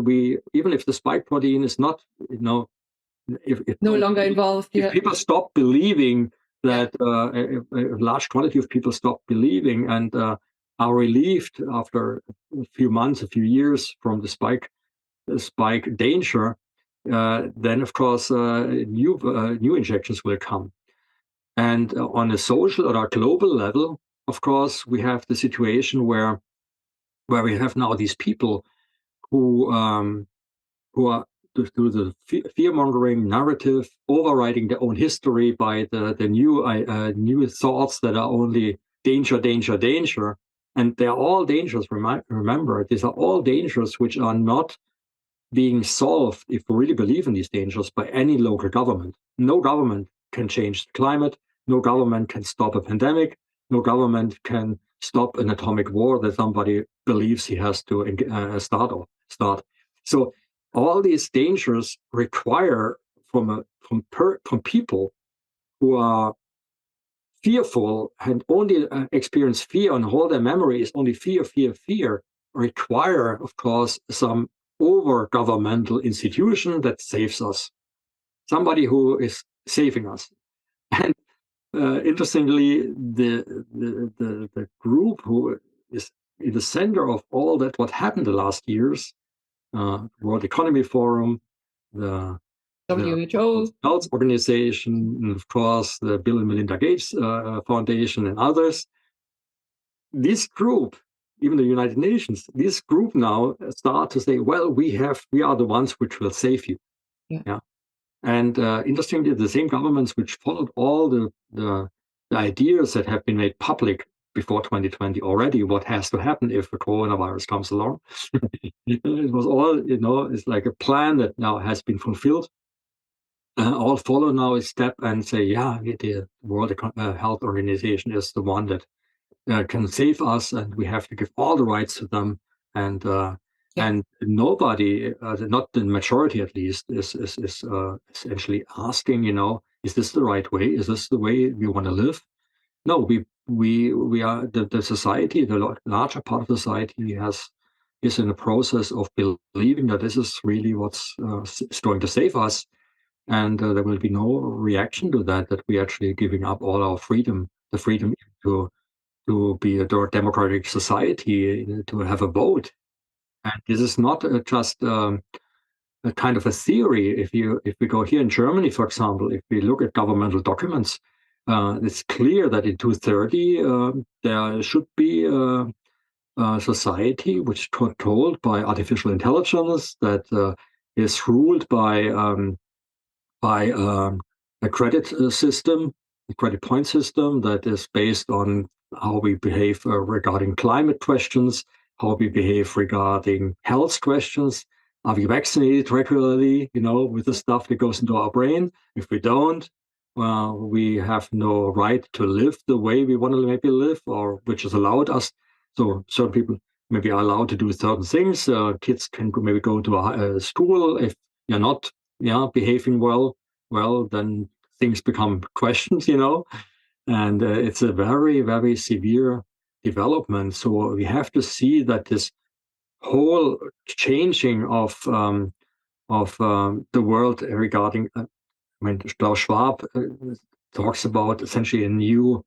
even if the spike protein is not, if no longer involved, if people stop believing that, a large quantity of people stop believing and are relieved after a few months, a few years from the spike danger, then of course new injections will come. And on a social or a global level, of course, we have the situation where we have now these people who are through the fear-mongering narrative, overriding their own history by the new thoughts that are only danger, danger, danger, And they are all dangerous. Remember, these are all dangers which are not being solved, if we really believe in these dangers, by any local government. No government can change the climate. No government can stop a pandemic. No government can stop an atomic war that somebody believes he has to start. So all these dangers require from people who are fearful and only experience fear and hold their memory is only fear, require, of course, some over-governmental institution that saves us. Somebody who is saving us. And interestingly, the group who is in the center of all that, what happened the last years, World Economic Forum, the WHO, Health Organization, and of course the Bill and Melinda Gates Foundation and others. This group, even the United Nations, this group now start to say, well, we are the ones which will save you. Yeah. And interestingly, the same governments which followed all the ideas that have been made public before 2020 already, what has to happen if a coronavirus comes along. It was all, it's like a plan that now has been fulfilled. All follow now a step and say, yeah, the World Health Organization is the one that can save us, and we have to give all the rights to them. And nobody, not the majority at least, is essentially asking, is this the right way? Is this the way we want to live? No, we are the society, the larger part of society is in the process of believing that this is really what's going to save us. And there will be no reaction to that we actually giving up all our freedom, the freedom to be a democratic society, to have a vote. And this is not just a kind of a theory. If we go here in Germany, for example, if we look at governmental documents, it's clear that in 2030 there should be a society which is controlled by artificial intelligence, that is ruled by a credit system, a credit point system that is based on how we behave regarding climate questions, how we behave regarding health questions. Are we vaccinated regularly, with the stuff that goes into our brain? If we don't, well, we have no right to live the way we want to maybe live, or which is allowed us. So certain people maybe are allowed to do certain things. Kids can maybe go to a school. If you're not behaving well, then things become questions, and it's a very, very severe development. So we have to see that this whole changing of the world regarding, Klaus Schwab talks about essentially a new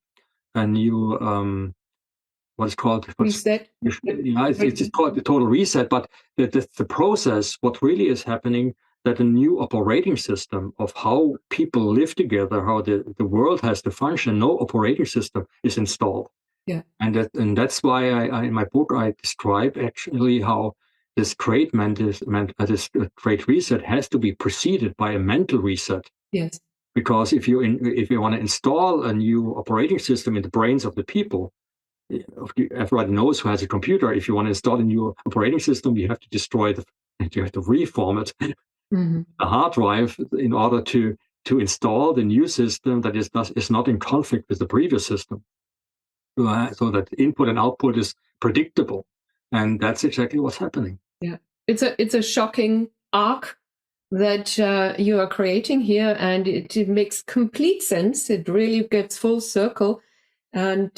what's called reset. It's called the total reset, but the process, what really is happening, that a new operating system of how people live together, how the world has to function, no operating system is installed. Yeah. And that's why in my book I describe actually how this great great reset has to be preceded by a mental reset. Yes. Because if you want to install a new operating system in the brains of the people, everybody knows who has a computer. If you want to install a new operating system, you have to destroy you have to reformat the hard drive in order to install the new system that is not in conflict with the previous system, so that input and output is predictable. And that's exactly what's happening. Yeah, it's a shocking arc that you are creating here, and it makes complete sense. It really gets full circle. And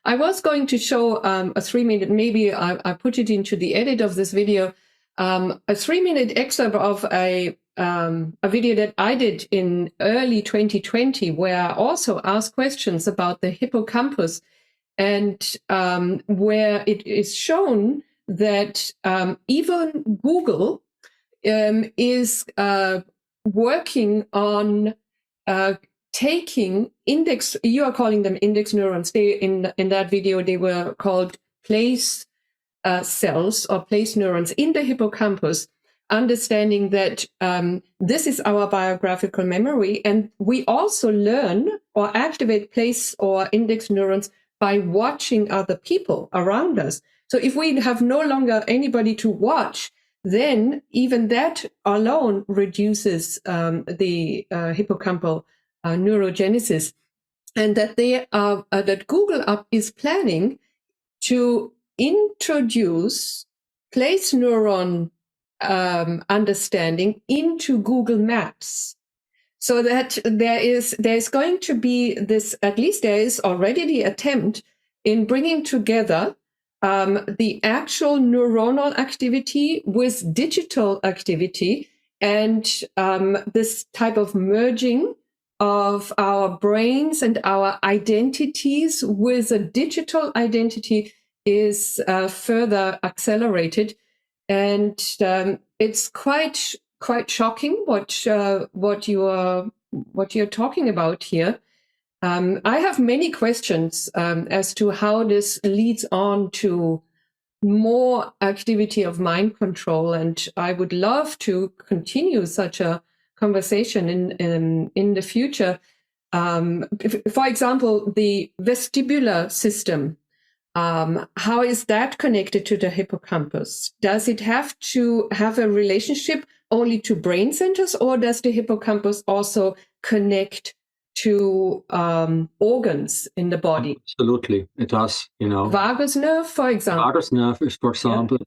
I was going to show a 3-minute, maybe I put it into the edit of this video, a 3-minute excerpt of a video that I did in early 2020, where I also asked questions about the hippocampus, and where it is shown that even Google is working on taking index, you are calling them index neurons. They in that video, they were called place cells or place neurons in the hippocampus, understanding that this is our biographical memory. And we also learn or activate place or index neurons by watching other people around us. So if we have no longer anybody to watch, then even that alone reduces the hippocampal neurogenesis. And that that Google is planning to introduce place neuron understanding into Google Maps, so that there's going to be this, at least there is already the attempt in bringing together the actual neuronal activity with digital activity, and this type of merging of our brains and our identities with a digital identity is further accelerated. And it's quite shocking what you're talking about here. I have many questions as to how this leads on to more activity of mind control, and I would love to continue such a conversation in the future. For example, the vestibular system. How is that connected to the hippocampus? Does it have to have a relationship only to brain centers, or does the hippocampus also connect to organs in the body? Absolutely, it does. Vagus nerve, for example. Vagus nerve is, for example,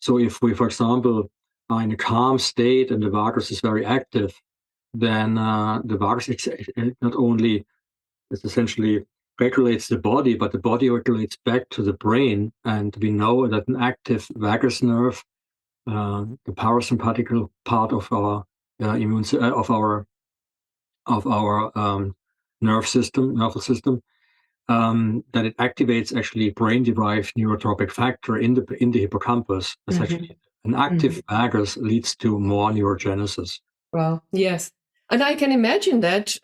so if we, for example, are in a calm state and the vagus is very active, then the vagus not only is essentially regulates the body, but the body regulates back to the brain. And we know that an active vagus nerve, the parasympathetic part of our nervous system, that it activates actually brain-derived neurotropic factor in the hippocampus. Essentially, an active vagus leads to more neurogenesis. Well, yes. And I can imagine that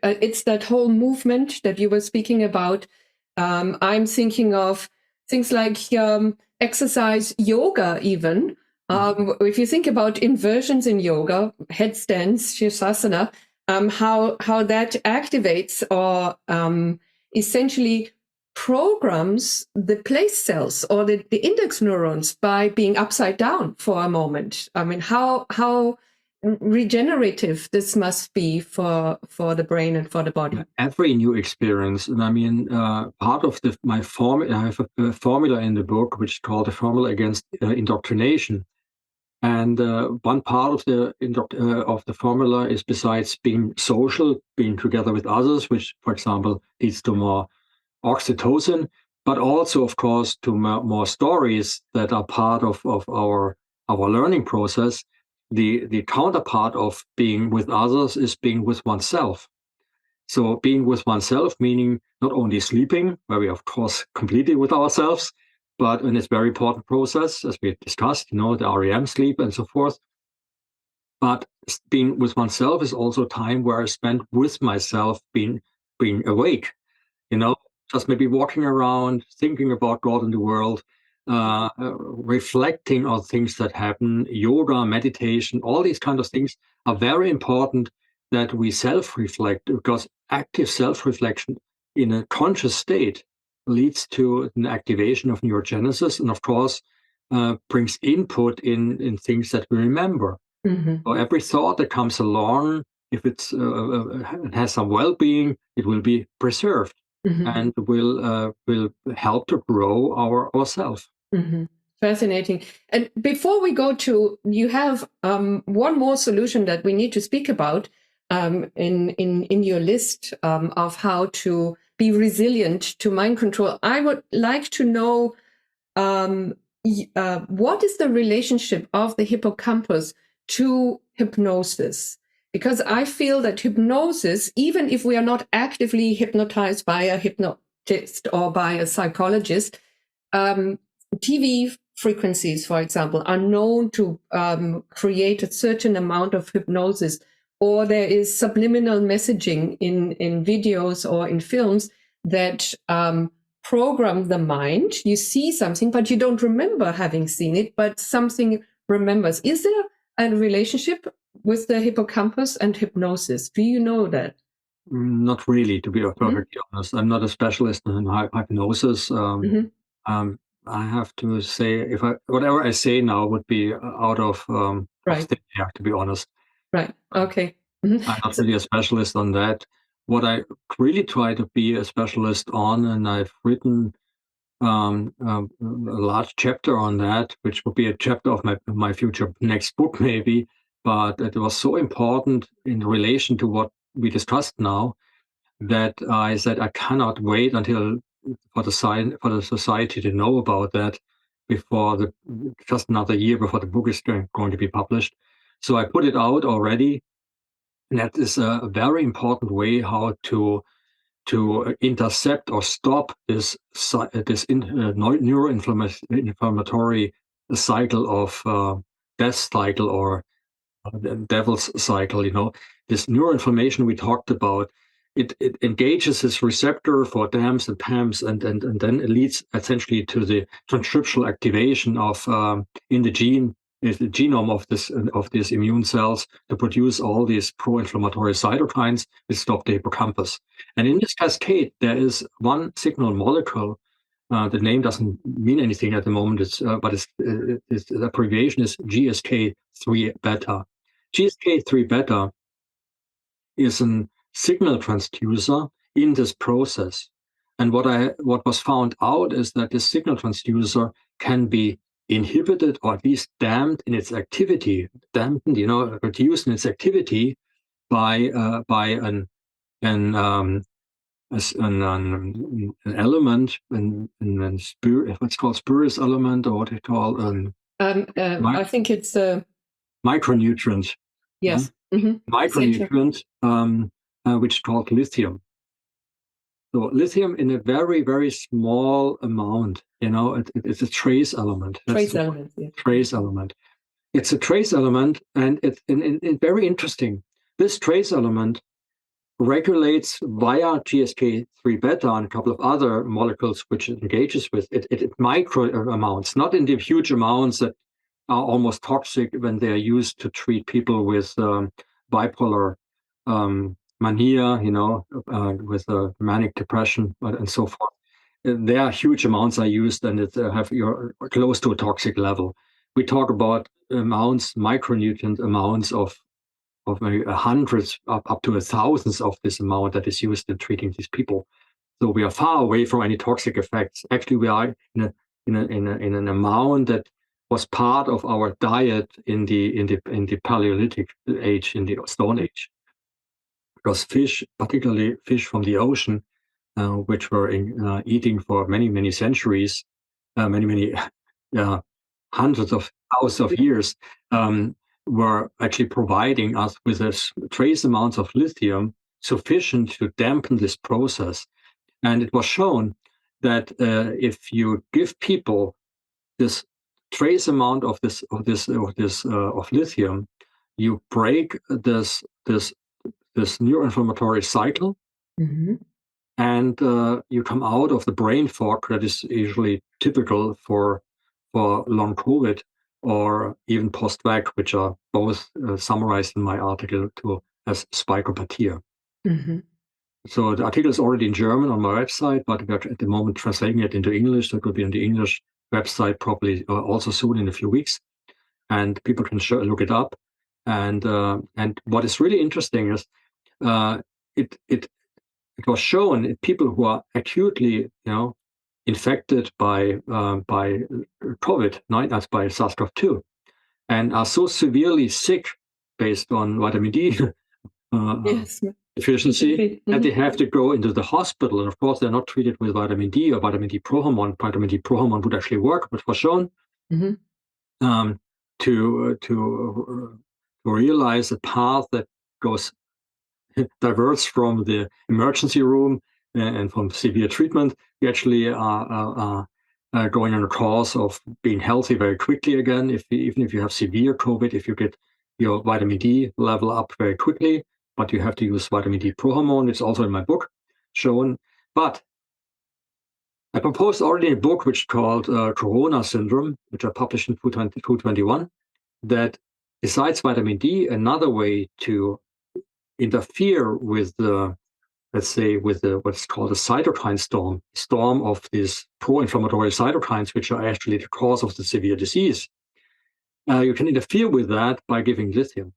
it's that whole movement that you were speaking about. I'm thinking of things like exercise, yoga even. If you think about inversions in yoga, headstands, Shirshasana, how that activates or essentially programs the place cells or the index neurons by being upside down for a moment. I mean, how regenerative this must be for the brain and for the body. Every new experience, and I mean, part of my formula, I have a formula in the book which is called the formula against indoctrination. And one part of the formula is, besides being social, being together with others, which, for example, leads to more oxytocin, but also, of course, to more stories that are part of our learning process. The counterpart of being with others is being with oneself. So being with oneself, meaning not only sleeping, where we, of course, completely with ourselves, but in this very important process, as we discussed, the REM sleep and so forth. But being with oneself is also time where I spend with myself, being awake, just maybe walking around, thinking about God and the world, reflecting on things that happen, yoga, meditation, all these kind of things are very important, that we self-reflect, because active self-reflection in a conscious state leads to an activation of neurogenesis, and of course brings input in things that we remember. So every thought that comes along, if it has some well-being, it will be preserved and will help to grow ourself. Fascinating. And before we go to, you have one more solution that we need to speak about in your list of how to be resilient to mind control. I would like to know what is the relationship of the hippocampus to hypnosis? Because I feel that hypnosis, even if we are not actively hypnotized by a hypnotist or by a psychologist, TV frequencies, for example, are known to create a certain amount of hypnosis, or there is subliminal messaging in videos or in films that program the mind. You see something, but you don't remember having seen it, but something remembers. Is there a relationship with the hippocampus and hypnosis? Do you know that? Not really, to be perfectly honest. I'm not a specialist in hypnosis. Mhm. I have to say, whatever I say now would be out of Right. thin air, to be honest. Right. Okay. Mhm. I'm not really a specialist on that. What I really try to be a specialist on, and I've written a large chapter on that, which would be a chapter of my future next book, maybe. But it was so important in relation to what we discussed now that I said I cannot wait until for the society to know about that before just another year before the book is going to be published. So I put it out already, and that is a very important way how to intercept or stop this neuroinflammatory cycle of death cycle, or the devil's cycle. This neuroinflammation we talked about, it engages this receptor for DAMs and PAMs, and then it leads essentially to the transcriptional activation of in the genome of these immune cells to produce all these pro-inflammatory cytokines that stop the hippocampus. And in this cascade, there is one signal molecule. The name doesn't mean anything at the moment, but the abbreviation is GSK3 beta. GSK3 beta is a signal transducer in this process. And what was found out is that this signal transducer can be inhibited, or at least dampened in its activity, reduced in its activity by an element, what's called spurious element, or what they call I think it's micronutrient. yes. Micronutrient, which is called lithium. So lithium in a very, very small amount, it's a trace element. Trace elements. Yeah. Trace element. It's a trace element, and it's very interesting. This trace element regulates via GSK3 beta and a couple of other molecules which it engages with it micro amounts, not in the huge amounts that are almost toxic when they are used to treat people with bipolar mania, with manic depression and so forth. There are huge amounts are used, and you're close to a toxic level. We talk about amounts, micronutrient amounts of maybe hundreds up to thousands of this amount that is used in treating these people. So we are far away from any toxic effects. Actually, we are in an amount that was part of our diet in the Paleolithic age, in the Stone Age, because fish, particularly fish from the ocean, which were eating for many centuries, many hundreds of thousands of years, were actually providing us with trace amounts of lithium sufficient to dampen this process. And it was shown that if you give people this trace amount of lithium, you break this neuroinflammatory cycle, and you come out of the brain fog that is usually typical for long COVID, or even post-vac, which are both summarized in my article as spiropatia. So the article is already in German on my website, but we're at the moment translating it into English. So it will be on the English website probably also soon, in a few weeks, and people can look it up. And what is really interesting is it was shown in people who are acutely, infected by COVID, that's by SARS-CoV-2, and are so severely sick based on vitamin D deficiency, that they have to go into the hospital. And of course, they're not treated with vitamin D or vitamin D prohormone. Vitamin D prohormone would actually work, which was shown to realize a path that diverts from the emergency room and from severe treatment. You actually are going on a course of being healthy very quickly again. Even if you have severe COVID, if you get your vitamin D level up very quickly, but you have to use vitamin D prohormone. It's also in my book shown. But I proposed already a book which is called Corona Syndrome, which I published in 2021, that besides vitamin D, another way to interfere with the let's say, with what's called a cytokine storm of these pro-inflammatory cytokines, which are actually the cause of the severe disease, you can interfere with that by giving lithium.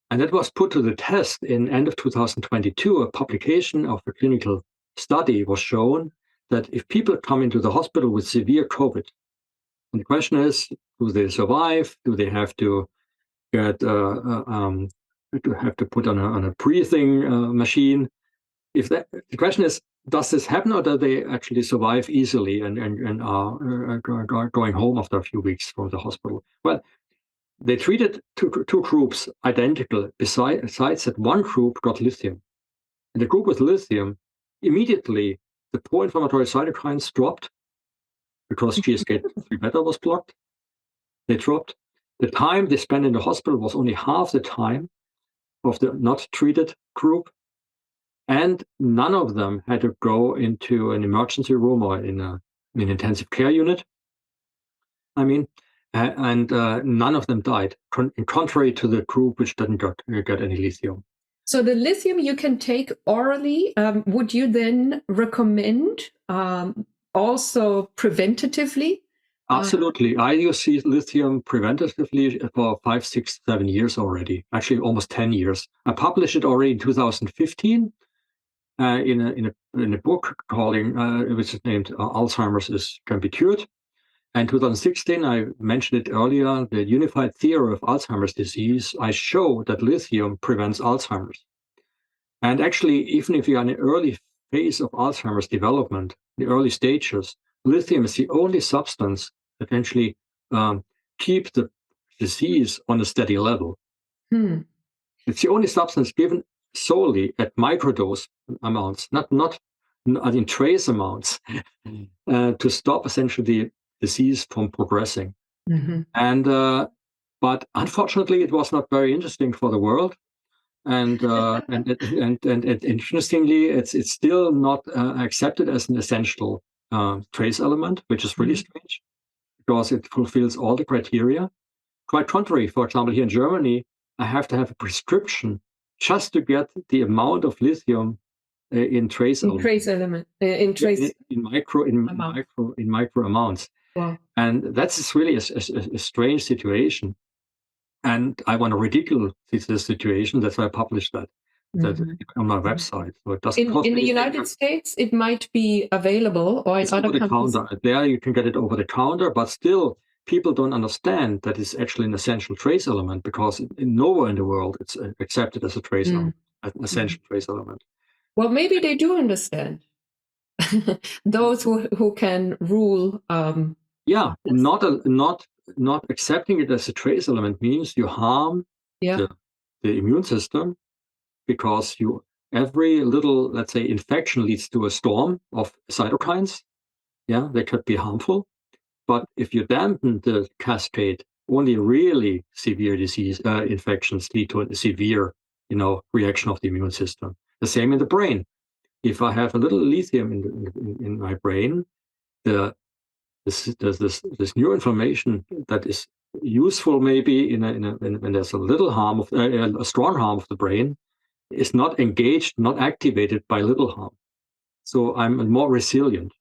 And that was put to the test in end of 2022. A publication of a clinical study was shown that if people come into the hospital with severe COVID, and the question is, do they survive? Do they have to get put on a breathing machine? The question is, does this happen, or do they actually survive easily and are going home after a few weeks from the hospital? Well, they treated two groups identical, besides that one group got lithium. And the group with lithium, immediately the pro-inflammatory cytokines dropped because GSK3 beta was blocked. They dropped. The time they spent in the hospital was only half the time of the not treated group. And none of them had to go into an emergency room or in an intensive care unit. And none of them died, contrary to the group which didn't get any lithium. So the lithium you can take orally. Would you then recommend also preventatively? Absolutely. I use lithium preventatively for 5, 6, 7 years already, actually almost 10 years. I published it already in 2015 in a book which is named Alzheimer's Can Be Cured. And 2016, I mentioned it earlier, the unified theory of Alzheimer's disease. I show that lithium prevents Alzheimer's. And actually, even if you're in the early phase of Alzheimer's development, the early stages, lithium is the only substance that can actually keep the disease on a steady level. It's the only substance given solely at microdose amounts, not in trace amounts, to stop essentially the disease from progressing. And but unfortunately, it was not very interesting for the world. And interestingly, it's still not accepted as an essential trace element, which is really strange because it fulfills all the criteria. Quite contrary, for example, here in Germany, I have to have a prescription just to get the amount of lithium in micro amounts. Wow. And that's really a strange situation. And I want to ridicule this situation. That's why I published that on my website. So it doesn't cost in the United States, it might be available, or in other countries. There you can get it over the counter, but still people don't understand that it's actually an essential trace element because nowhere in the world it's accepted as a trace element, an essential trace element. Well, maybe they do understand. Those who can rule. Not accepting it as a trace element means you harm the immune system because every little, let's say, infection leads to a storm of cytokines. Yeah, they could be harmful. But if you dampen the cascade, only really severe disease infections lead to a severe, reaction of the immune system. The same in the brain. If I have a little lithium in my brain, there's this neuroinflammation that is useful maybe when there's a little harm of a strong harm of the brain is not engaged, not activated by little harm. So I'm more resilient.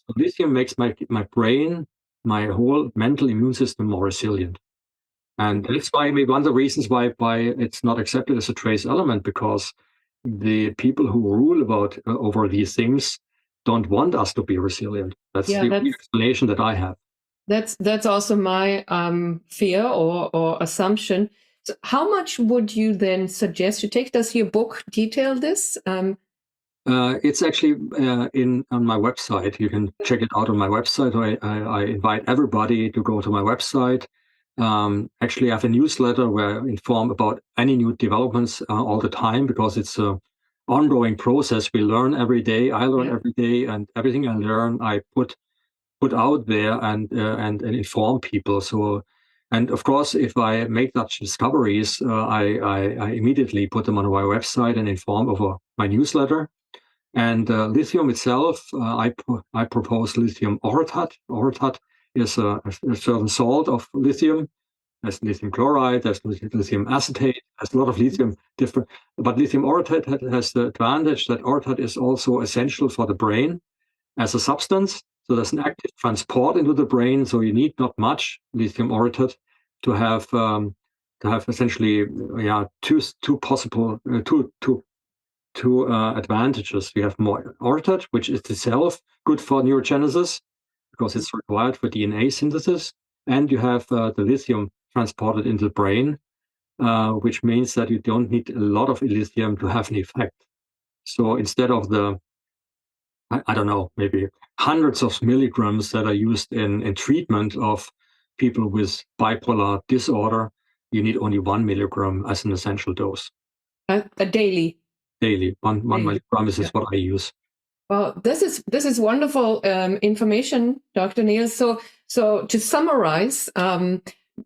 So lithium makes my brain, my whole mental immune system more resilient. And that's why maybe one of the reasons why it's not accepted as a trace element, because the people who rule over these things don't want us to be resilient. That's the explanation that I have. That's also my fear or assumption. So how much would you then suggest to take? Does your book detail this? It's actually on my website. You can check it out on my website. I invite everybody to go to my website. Actually, I have a newsletter where I inform about any new developments all the time because it's an ongoing process. We learn every day. I learn every day, and everything I learn, I put out there and inform people. So, and of course, if I make such discoveries, I immediately put them on my website and inform over my newsletter. And lithium itself, I propose lithium orotate. Orotate is a certain salt of lithium, There's lithium chloride, there's lithium acetate, there's a lot of lithium different. But lithium orotate has the advantage that orotate is also essential for the brain as a substance. So there's an active transport into the brain. So you need not much lithium orotate to have essentially two possible advantages. We have more orotate, which is itself good for neurogenesis because it's required for DNA synthesis, and you have the lithium transported into the brain, which means that you don't need a lot of lithium to have an effect. So instead of I don't know, maybe hundreds of milligrams that are used in treatment of people with bipolar disorder, you need only 1 milligram as an essential dose. A daily. Daily, one milligram is what I use. Well, this is wonderful information, Dr. Nehls. So to summarize,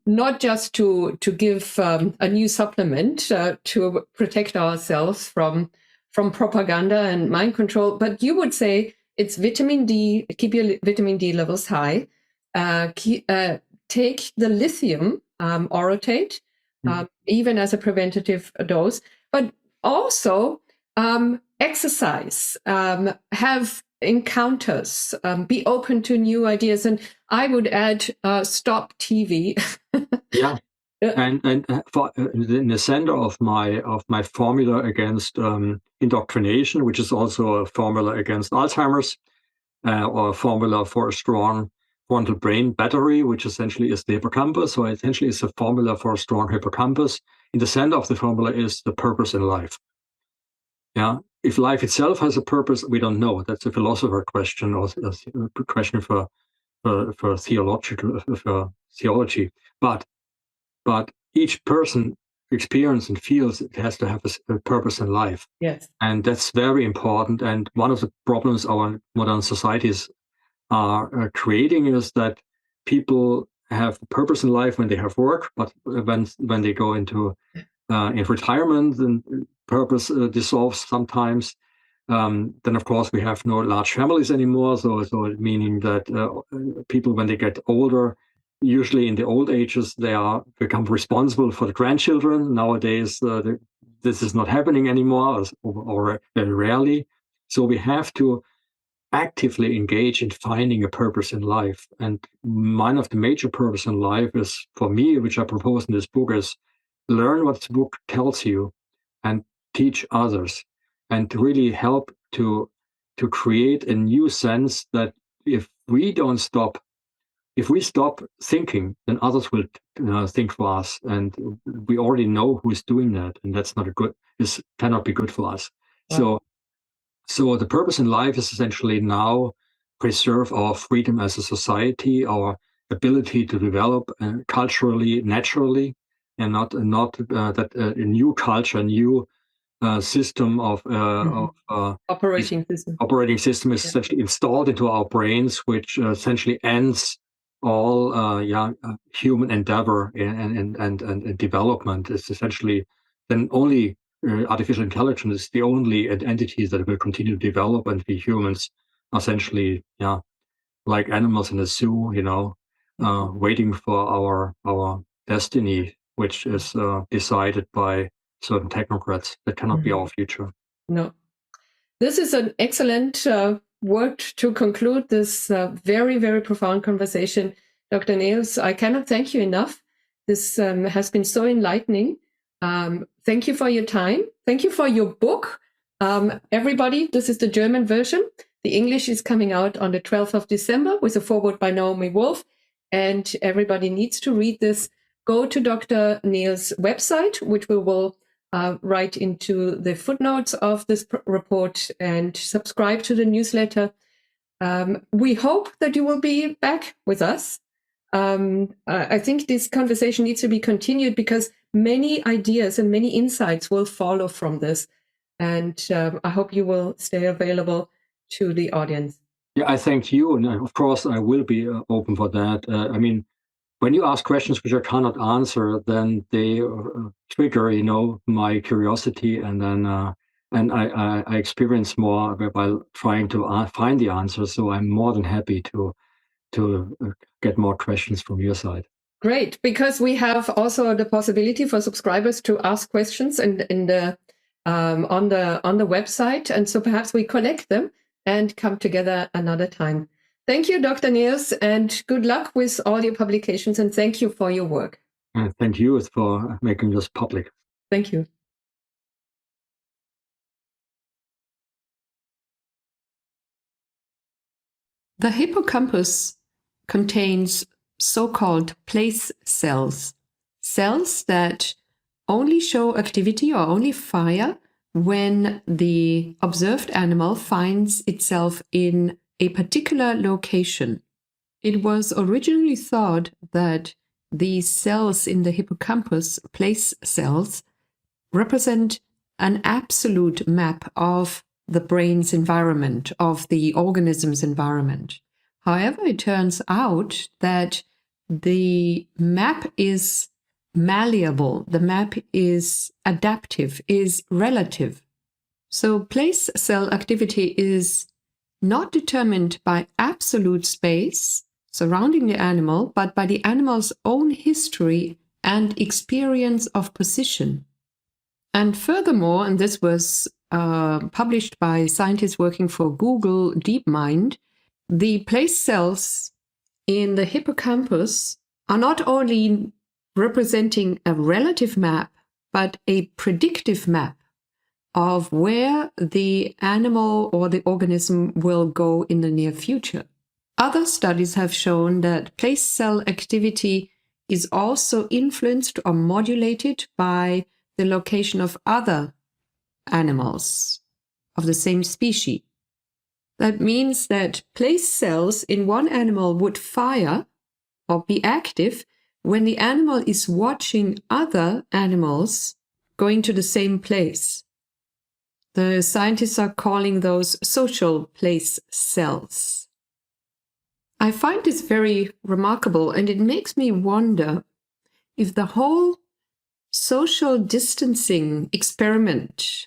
not just to give a new supplement to protect ourselves from propaganda and mind control, but you would say it's vitamin D. Keep your vitamin D levels high. Take the lithium orotate, even as a preventative dose, but also exercise, have encounters, be open to new ideas, and I would add stop TV. Yeah, and in the center of my formula against indoctrination, which is also a formula against Alzheimer's, or a formula for a strong frontal brain battery, which essentially is the hippocampus. So essentially, it's a formula for a strong hippocampus. In the center of the formula is the purpose in life. Yeah, if life itself has a purpose, we don't know. That's a philosopher question, or a question for theology. But each person experiences and feels it has to have a purpose in life. Yes, and that's very important. And one of the problems our modern societies are creating is that people have a purpose in life when they have work, but when they go into in retirement, then purpose dissolves sometimes. Then, of course, we have no large families anymore. So meaning that people, when they get older, usually in the old ages, they become responsible for the grandchildren. Nowadays, this is not happening anymore, or very rarely. So we have to actively engage in finding a purpose in life. And one of the major purpose in life is, for me, which I propose in this book, is learn what the book tells you and teach others, and to really help to create a new sense that if we stop thinking, then others will think for us, and we already know who's doing that, and that's not cannot be good for us. Wow. So the purpose in life is essentially now preserve our freedom as a society, our ability to develop culturally, naturally, and not that a new culture, a new system of operating system is essentially installed into our brains, which essentially ends all human endeavor and development. Is essentially then only artificial intelligence is the only entity that will continue to develop, and we humans essentially like animals in a zoo, waiting for our destiny, which is decided by certain technocrats. That cannot be our future. No. This is an excellent word to conclude this very, very profound conversation. Dr. Nehls, I cannot thank you enough. This has been so enlightening. Thank you for your time. Thank you for your book. Everybody, this is the German version. The English is coming out on the 12th of December with a foreword by Naomi Wolf. And everybody needs to read this. Go to Dr. Nehls' website, which we will write into the footnotes of this report, and subscribe to the newsletter. We hope that you will be back with us. I think this conversation needs to be continued because many ideas and many insights will follow from this. And I hope you will stay available to the audience. Yeah, I thank you. And of course, I will be open for that. I mean, when you ask questions which I cannot answer, then they trigger, my curiosity, and then I experience more by trying to find the answers. So I'm more than happy to get more questions from your side. Great, because we have also the possibility for subscribers to ask questions on the website, and so perhaps we collect them and come together another time. Thank you, Dr. Nehls, and good luck with all your publications, and thank you for your work. Thank you for making this public. Thank you. The hippocampus contains so-called place cells, cells that only show activity or only fire when the observed animal finds itself in a particular location. It was originally thought that these cells in the hippocampus, place cells, represent an absolute map of the brain's environment, of the organism's environment. However, it turns out that the map is malleable, the map is adaptive, is relative. So place cell activity is not determined by absolute space surrounding the animal, but by the animal's own history and experience of position. And furthermore, and this was published by scientists working for Google DeepMind, the place cells in the hippocampus are not only representing a relative map, but a predictive map of where the animal or the organism will go in the near future. Other studies have shown that place cell activity is also influenced or modulated by the location of other animals of the same species. That means that place cells in one animal would fire or be active when the animal is watching other animals going to the same place. The scientists are calling those social place cells. I find this very remarkable, and it makes me wonder if the whole social distancing experiment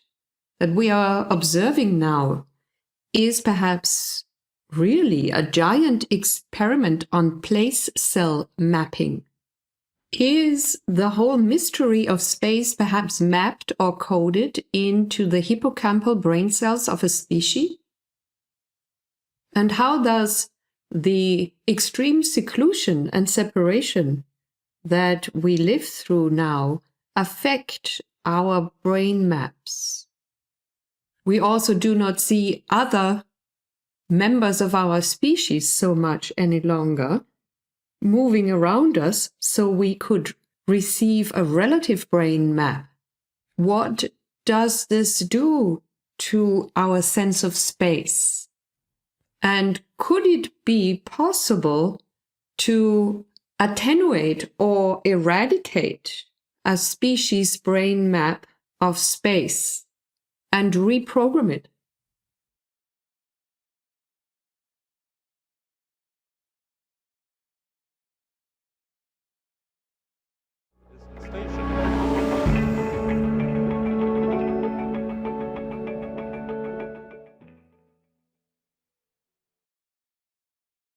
that we are observing now is perhaps really a giant experiment on place cell mapping. Is the whole mystery of space perhaps mapped or coded into the hippocampal brain cells of a species? And how does the extreme seclusion and separation that we live through now affect our brain maps? We also do not see other members of our species so much any longer moving around us, so we could receive a relative brain map. What does this do to our sense of space? And could it be possible to attenuate or eradicate a species brain map of space and reprogram it?